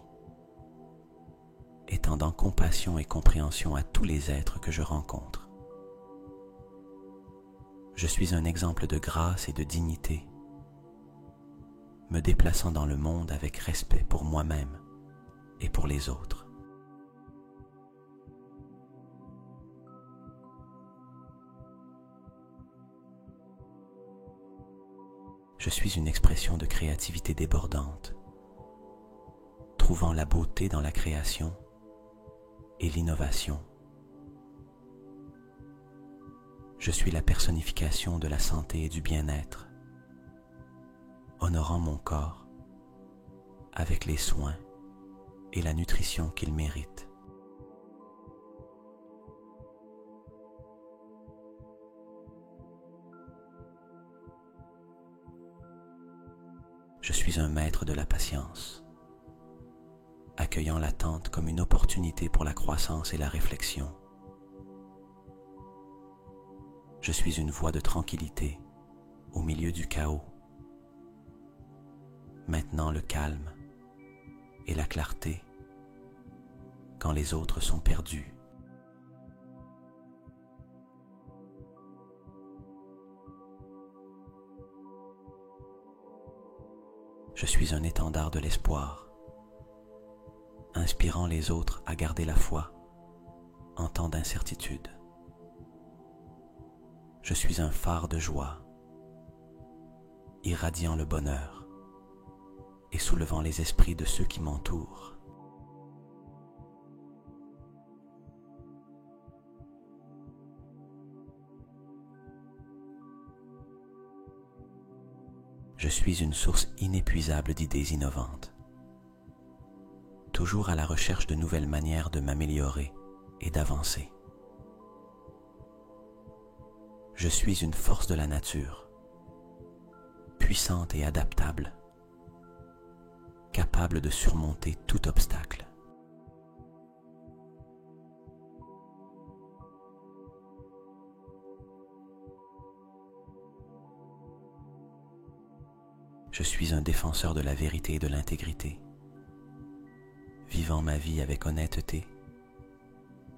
S1: étendant compassion et compréhension à tous les êtres que je rencontre. Je suis un exemple de grâce et de dignité, me déplaçant dans le monde avec respect pour moi-même et pour les autres. Je suis une expression de créativité débordante, trouvant la beauté dans la création et l'innovation. Je suis la personnification de la santé et du bien-être, honorant mon corps avec les soins et la nutrition qu'il mérite. Je suis un maître de la patience, accueillant l'attente comme une opportunité pour la croissance et la réflexion. Je suis une voie de tranquillité au milieu du chaos, maintenant le calme et la clarté quand les autres sont perdus. Je suis un étendard de l'espoir, inspirant les autres à garder la foi en temps d'incertitude. Je suis un phare de joie, irradiant le bonheur et soulevant les esprits de ceux qui m'entourent. Je suis une source inépuisable d'idées innovantes, toujours à la recherche de nouvelles manières de m'améliorer et d'avancer. Je suis une force de la nature, puissante et adaptable, capable de surmonter tout obstacle. Je suis un défenseur de la vérité et de l'intégrité, vivant ma vie avec honnêteté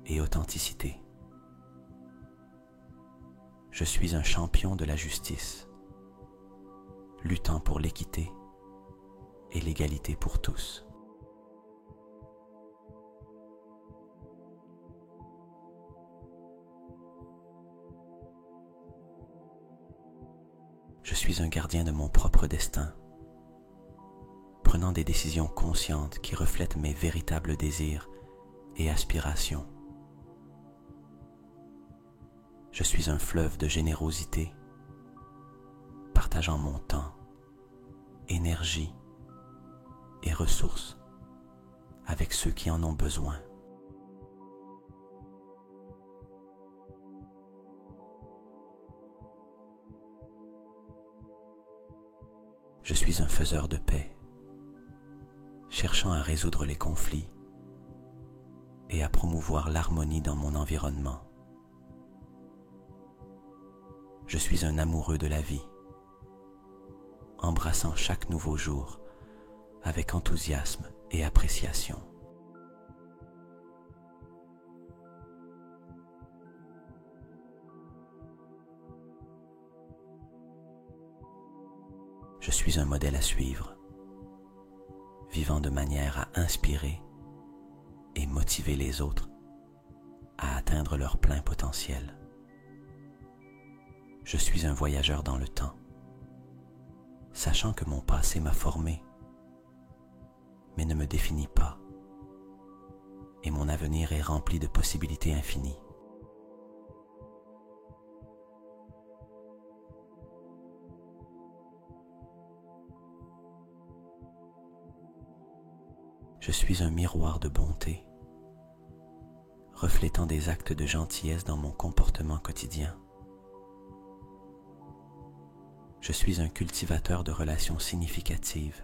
S1: et authenticité. Je suis un champion de la justice, luttant pour l'équité et l'égalité pour tous. suis un gardien de mon propre destin, prenant des décisions conscientes qui reflètent mes véritables désirs et aspirations. Je suis un fleuve de générosité, partageant mon temps, énergie et ressources avec ceux qui en ont besoin. Je suis un faiseur de paix, cherchant à résoudre les conflits et à promouvoir l'harmonie dans mon environnement. Je suis un amoureux de la vie, embrassant chaque nouveau jour avec enthousiasme et appréciation. Je suis un modèle à suivre, vivant de manière à inspirer et motiver les autres à atteindre leur plein potentiel. Je suis un voyageur dans le temps, sachant que mon passé m'a formé, mais ne me définit pas, et mon avenir est rempli de possibilités infinies. Je suis un miroir de bonté, reflétant des actes de gentillesse dans mon comportement quotidien. Je suis un cultivateur de relations significatives,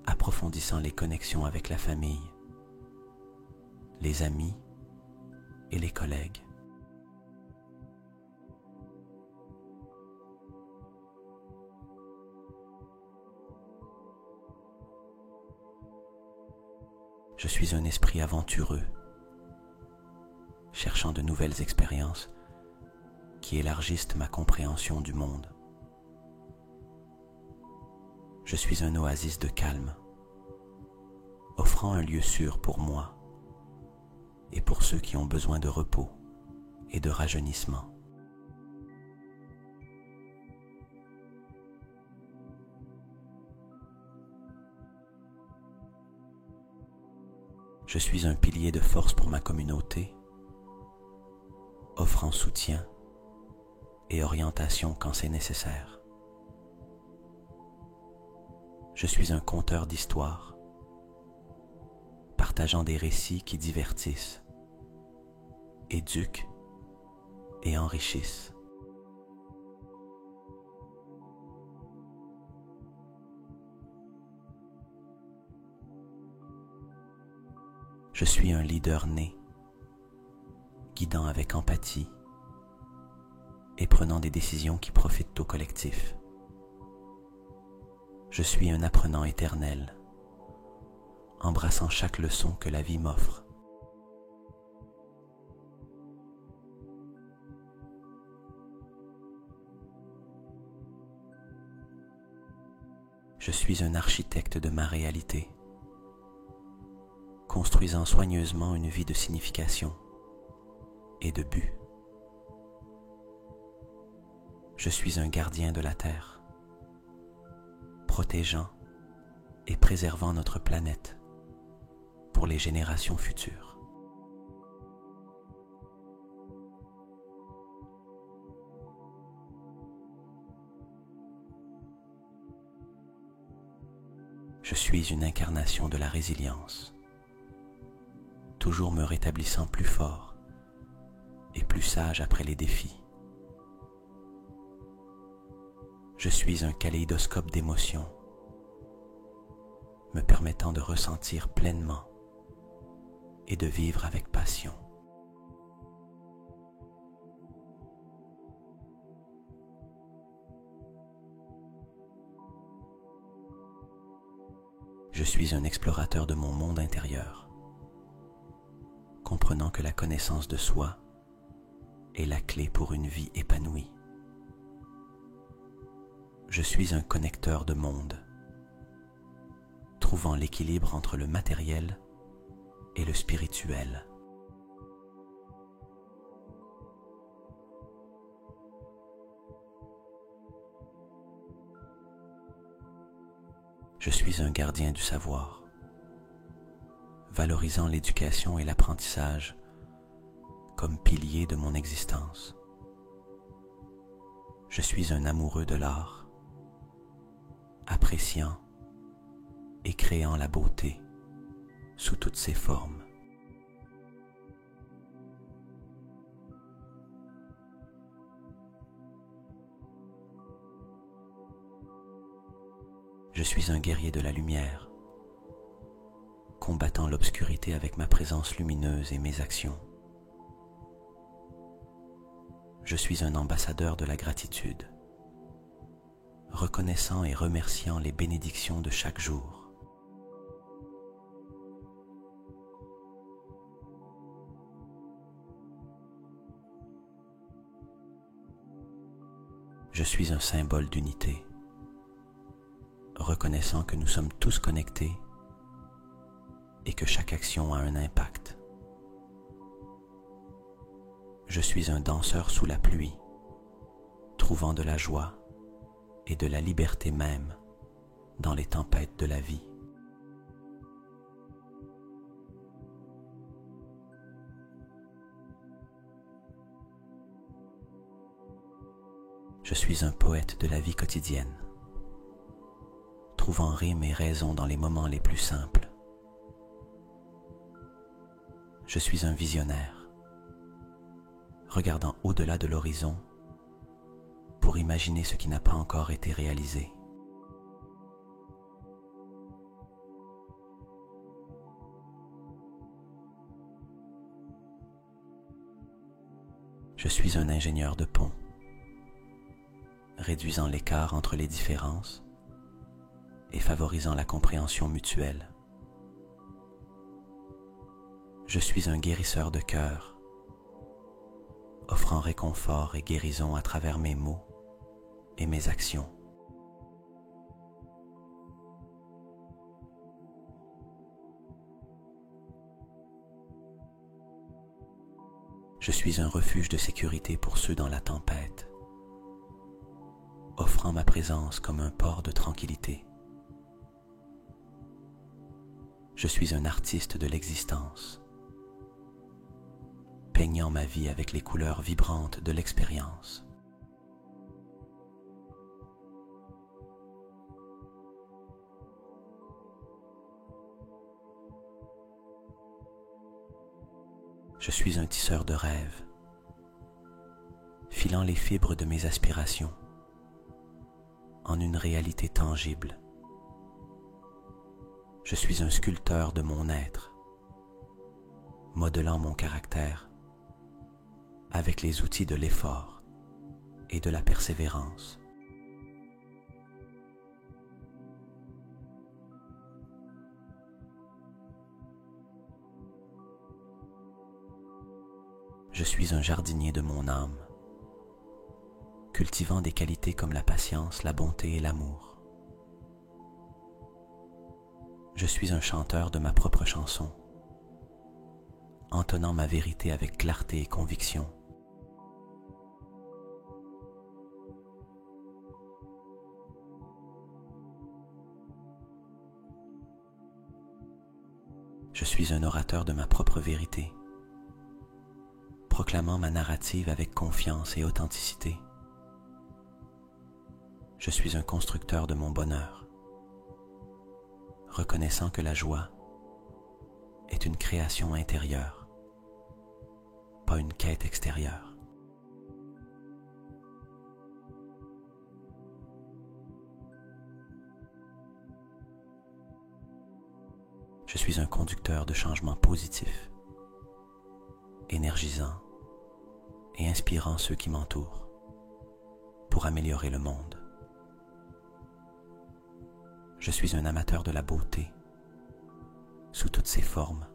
S1: approfondissant les connexions avec la famille, les amis et les collègues. Je suis un esprit aventureux, cherchant de nouvelles expériences qui élargissent ma compréhension du monde. Je suis un oasis de calme, offrant un lieu sûr pour moi et pour ceux qui ont besoin de repos et de rajeunissement. Je suis un pilier de force pour ma communauté, offrant soutien et orientation quand c'est nécessaire. Je suis un conteur d'histoires, partageant des récits qui divertissent, éduquent et enrichissent. Je suis un leader né, guidant avec empathie et prenant des décisions qui profitent au collectif. Je suis un apprenant éternel, embrassant chaque leçon que la vie m'offre. Je suis un architecte de ma réalité, construisant soigneusement une vie de signification et de but. Je suis un gardien de la Terre, protégeant et préservant notre planète pour les générations futures. Je suis une incarnation de la résilience, toujours me rétablissant plus fort et plus sage après les défis. Je suis un kaléidoscope d'émotions, me permettant de ressentir pleinement et de vivre avec passion. Je suis un explorateur de mon monde intérieur, comprenant que la connaissance de soi est la clé pour une vie épanouie. Je suis un connecteur de mondes, trouvant l'équilibre entre le matériel et le spirituel. Je suis un gardien du savoir, valorisant l'éducation et l'apprentissage comme piliers de mon existence. Je suis un amoureux de l'art, appréciant et créant la beauté sous toutes ses formes. Je suis un guerrier de la lumière, combattant l'obscurité avec ma présence lumineuse et mes actions. Je suis un ambassadeur de la gratitude, reconnaissant et remerciant les bénédictions de chaque jour. Je suis un symbole d'unité, reconnaissant que nous sommes tous connectés et que chaque action a un impact. Je suis un danseur sous la pluie, trouvant de la joie et de la liberté même dans les tempêtes de la vie. Je suis un poète de la vie quotidienne, trouvant rime et raison dans les moments les plus simples. Je suis un visionnaire, regardant au-delà de l'horizon pour imaginer ce qui n'a pas encore été réalisé. Je suis un ingénieur de pont, réduisant l'écart entre les différences et favorisant la compréhension mutuelle. Je suis un guérisseur de cœur, offrant réconfort et guérison à travers mes mots et mes actions. Je suis un refuge de sécurité pour ceux dans la tempête, offrant ma présence comme un port de tranquillité. Je suis un artiste de l'existence, peignant ma vie avec les couleurs vibrantes de l'expérience. Je suis un tisseur de rêves, filant les fibres de mes aspirations en une réalité tangible. Je suis un sculpteur de mon être, modelant mon caractère avec les outils de l'effort et de la persévérance. Je suis un jardinier de mon âme, cultivant des qualités comme la patience, la bonté et l'amour. Je suis un chanteur de ma propre chanson, entonnant ma vérité avec clarté et conviction. Je suis un orateur de ma propre vérité, proclamant ma narrative avec confiance et authenticité. Je suis un constructeur de mon bonheur, reconnaissant que la joie est une création intérieure, pas une quête extérieure. Je suis un conducteur de changements positifs, énergisant et inspirant ceux qui m'entourent pour améliorer le monde. Je suis un amateur de la beauté sous toutes ses formes,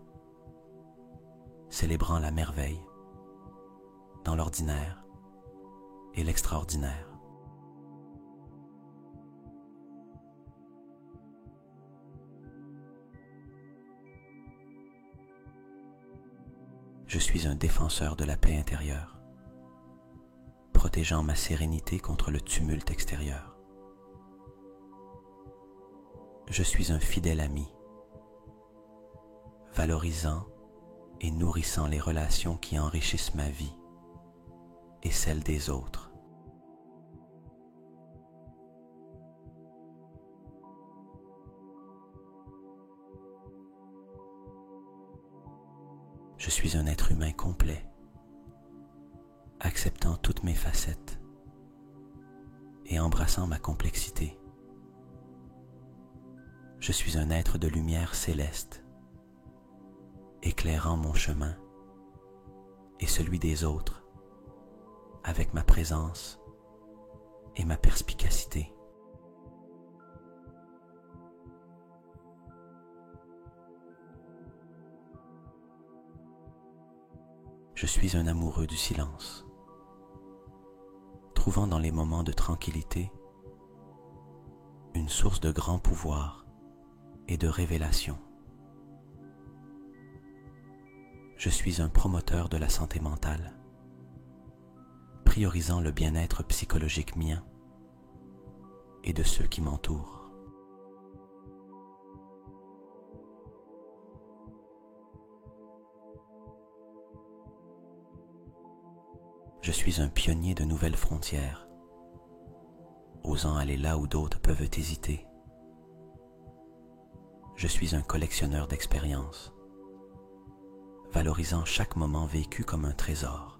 S1: célébrant la merveille dans l'ordinaire et l'extraordinaire. Je suis un défenseur de la paix intérieure, protégeant ma sérénité contre le tumulte extérieur. Je suis un fidèle ami, valorisant et nourrissant les relations qui enrichissent ma vie et celle des autres. Je suis un être humain complet, acceptant toutes mes facettes et embrassant ma complexité. Je suis un être de lumière céleste, éclairant mon chemin et celui des autres avec ma présence et ma perspicacité. Je suis un amoureux du silence, trouvant dans les moments de tranquillité une source de grand pouvoir et de révélation. Je suis un promoteur de la santé mentale, priorisant le bien-être psychologique mien et de ceux qui m'entourent. Je suis un pionnier de nouvelles frontières, osant aller là où d'autres peuvent hésiter. Je suis un collectionneur d'expériences, valorisant chaque moment vécu comme un trésor.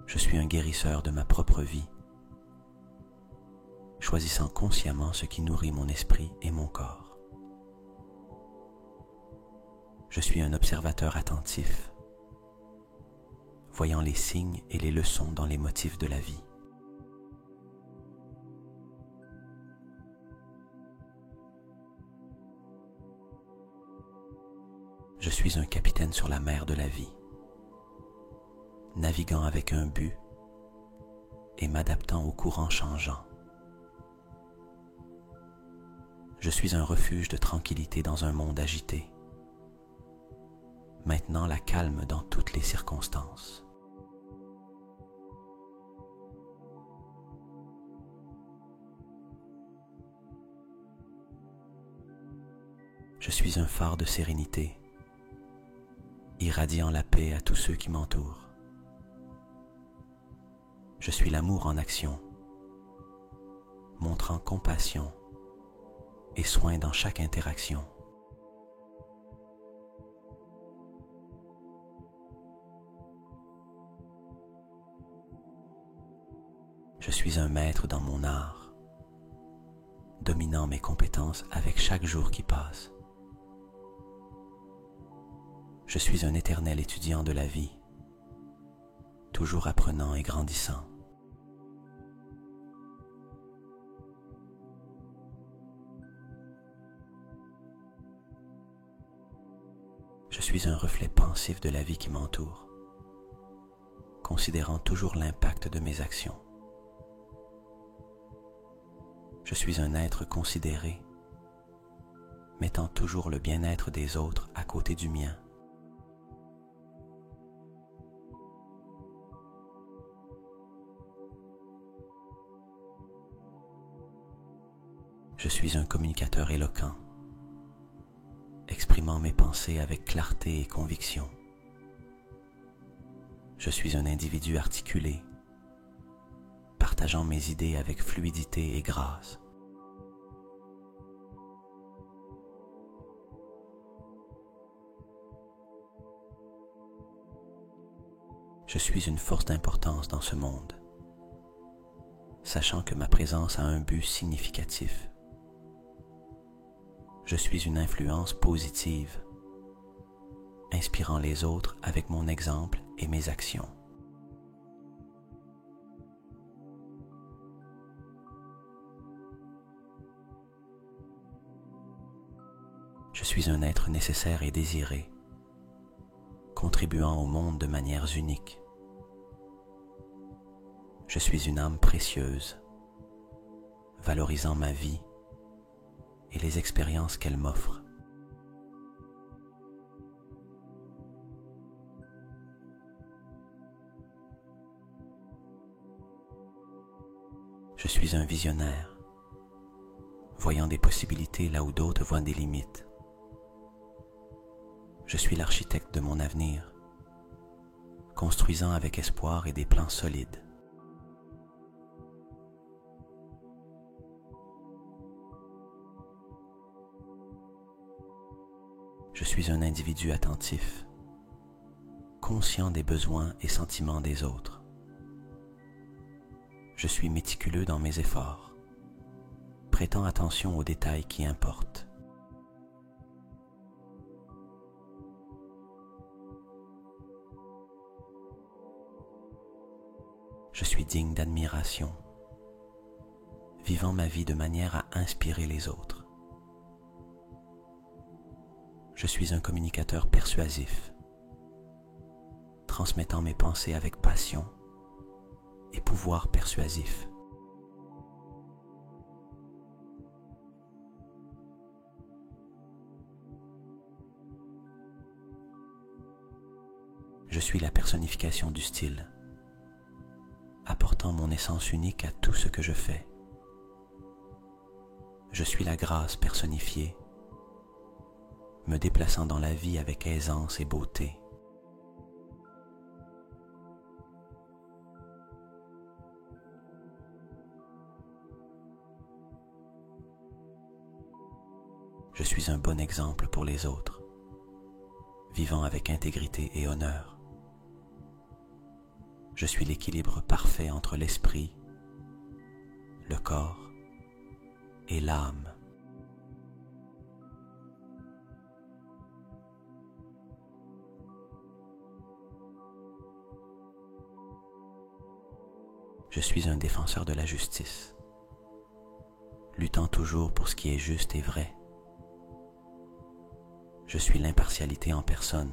S1: Je suis un guérisseur de ma propre vie, choisissant consciemment ce qui nourrit mon esprit et mon corps. Je suis un observateur attentif, voyant les signes et les leçons dans les motifs de la vie. Je suis un capitaine sur la mer de la vie, naviguant avec un but et m'adaptant aux courants changeants. Je suis un refuge de tranquillité dans un monde agité, maintenant la calme dans toutes les circonstances. Je suis un phare de sérénité, irradiant la paix à tous ceux qui m'entourent. Je suis l'amour en action, montrant compassion et soin dans chaque interaction. Je suis un maître dans mon art, dominant mes compétences avec chaque jour qui passe. Je suis un éternel étudiant de la vie, toujours apprenant et grandissant. Je suis un reflet pensif de la vie qui m'entoure, considérant toujours l'impact de mes actions. Je suis un être considéré, mettant toujours le bien-être des autres à côté du mien. Je suis un communicateur éloquent, exprimant mes pensées avec clarté et conviction. Je suis un individu articulé, partageant mes idées avec fluidité et grâce. Je suis une force d'importance dans ce monde, sachant que ma présence a un but significatif. Je suis une influence positive, inspirant les autres avec mon exemple et mes actions. Je suis un être nécessaire et désiré, contribuant au monde de manières uniques. Je suis une âme précieuse, valorisant ma vie et les expériences qu'elle m'offre. Je suis un visionnaire, voyant des possibilités là où d'autres voient des limites. Je suis l'architecte de mon avenir, construisant avec espoir et des plans solides. Je suis un individu attentif, conscient des besoins et sentiments des autres. Je suis méticuleux dans mes efforts, prêtant attention aux détails qui importent. Je suis digne d'admiration, vivant ma vie de manière à inspirer les autres. Je suis un communicateur persuasif, transmettant mes pensées avec passion et pouvoir persuasif. Je suis la personnification du style, apportant mon essence unique à tout ce que je fais. Je suis la grâce personnifiée, me déplaçant dans la vie avec aisance et beauté. Je suis un bon exemple pour les autres, vivant avec intégrité et honneur. Je suis l'équilibre parfait entre l'esprit, le corps et l'âme. Je suis un défenseur de la justice, luttant toujours pour ce qui est juste et vrai. Je suis l'impartialité en personne,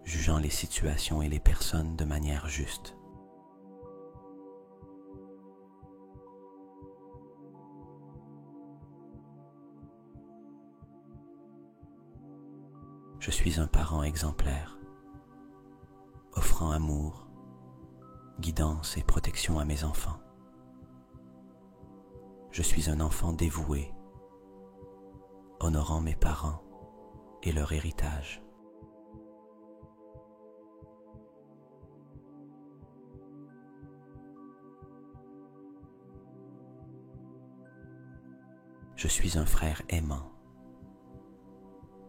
S1: jugeant les situations et les personnes de manière juste. Je suis un parent exemplaire, offrant amour, guidance et protection à mes enfants. Je suis un enfant dévoué, honorant mes parents et leur héritage. Je suis un frère aimant,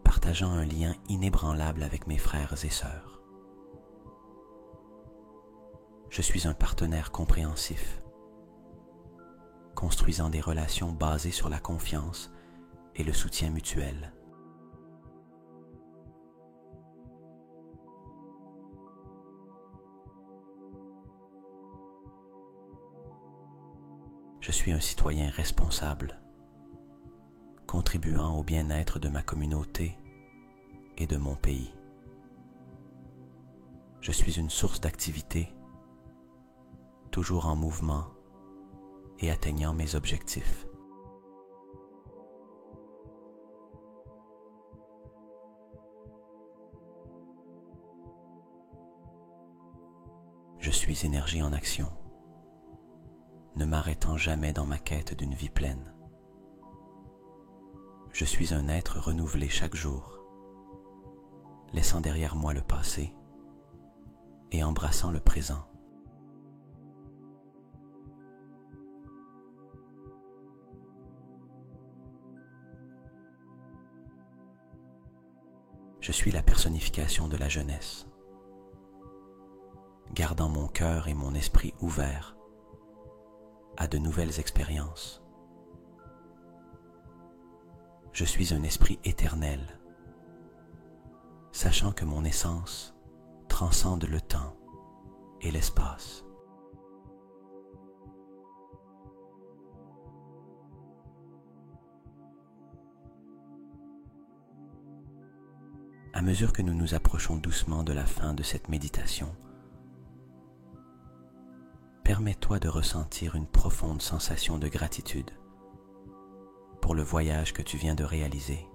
S1: partageant un lien inébranlable avec mes frères et sœurs. Je suis un partenaire compréhensif, construisant des relations basées sur la confiance et le soutien mutuel. Je suis un citoyen responsable, contribuant au bien-être de ma communauté et de mon pays. Je suis une source d'activité, toujours en mouvement et atteignant mes objectifs. Je suis énergie en action, ne m'arrêtant jamais dans ma quête d'une vie pleine. Je suis un être renouvelé chaque jour, laissant derrière moi le passé et embrassant le présent. Je suis la personnification de la jeunesse, gardant mon cœur et mon esprit ouverts à de nouvelles expériences. Je suis un esprit éternel, sachant que mon essence transcende le temps et l'espace. À mesure que nous nous approchons doucement de la fin de cette méditation, permets-toi de ressentir une profonde sensation de gratitude pour le voyage que tu viens de réaliser.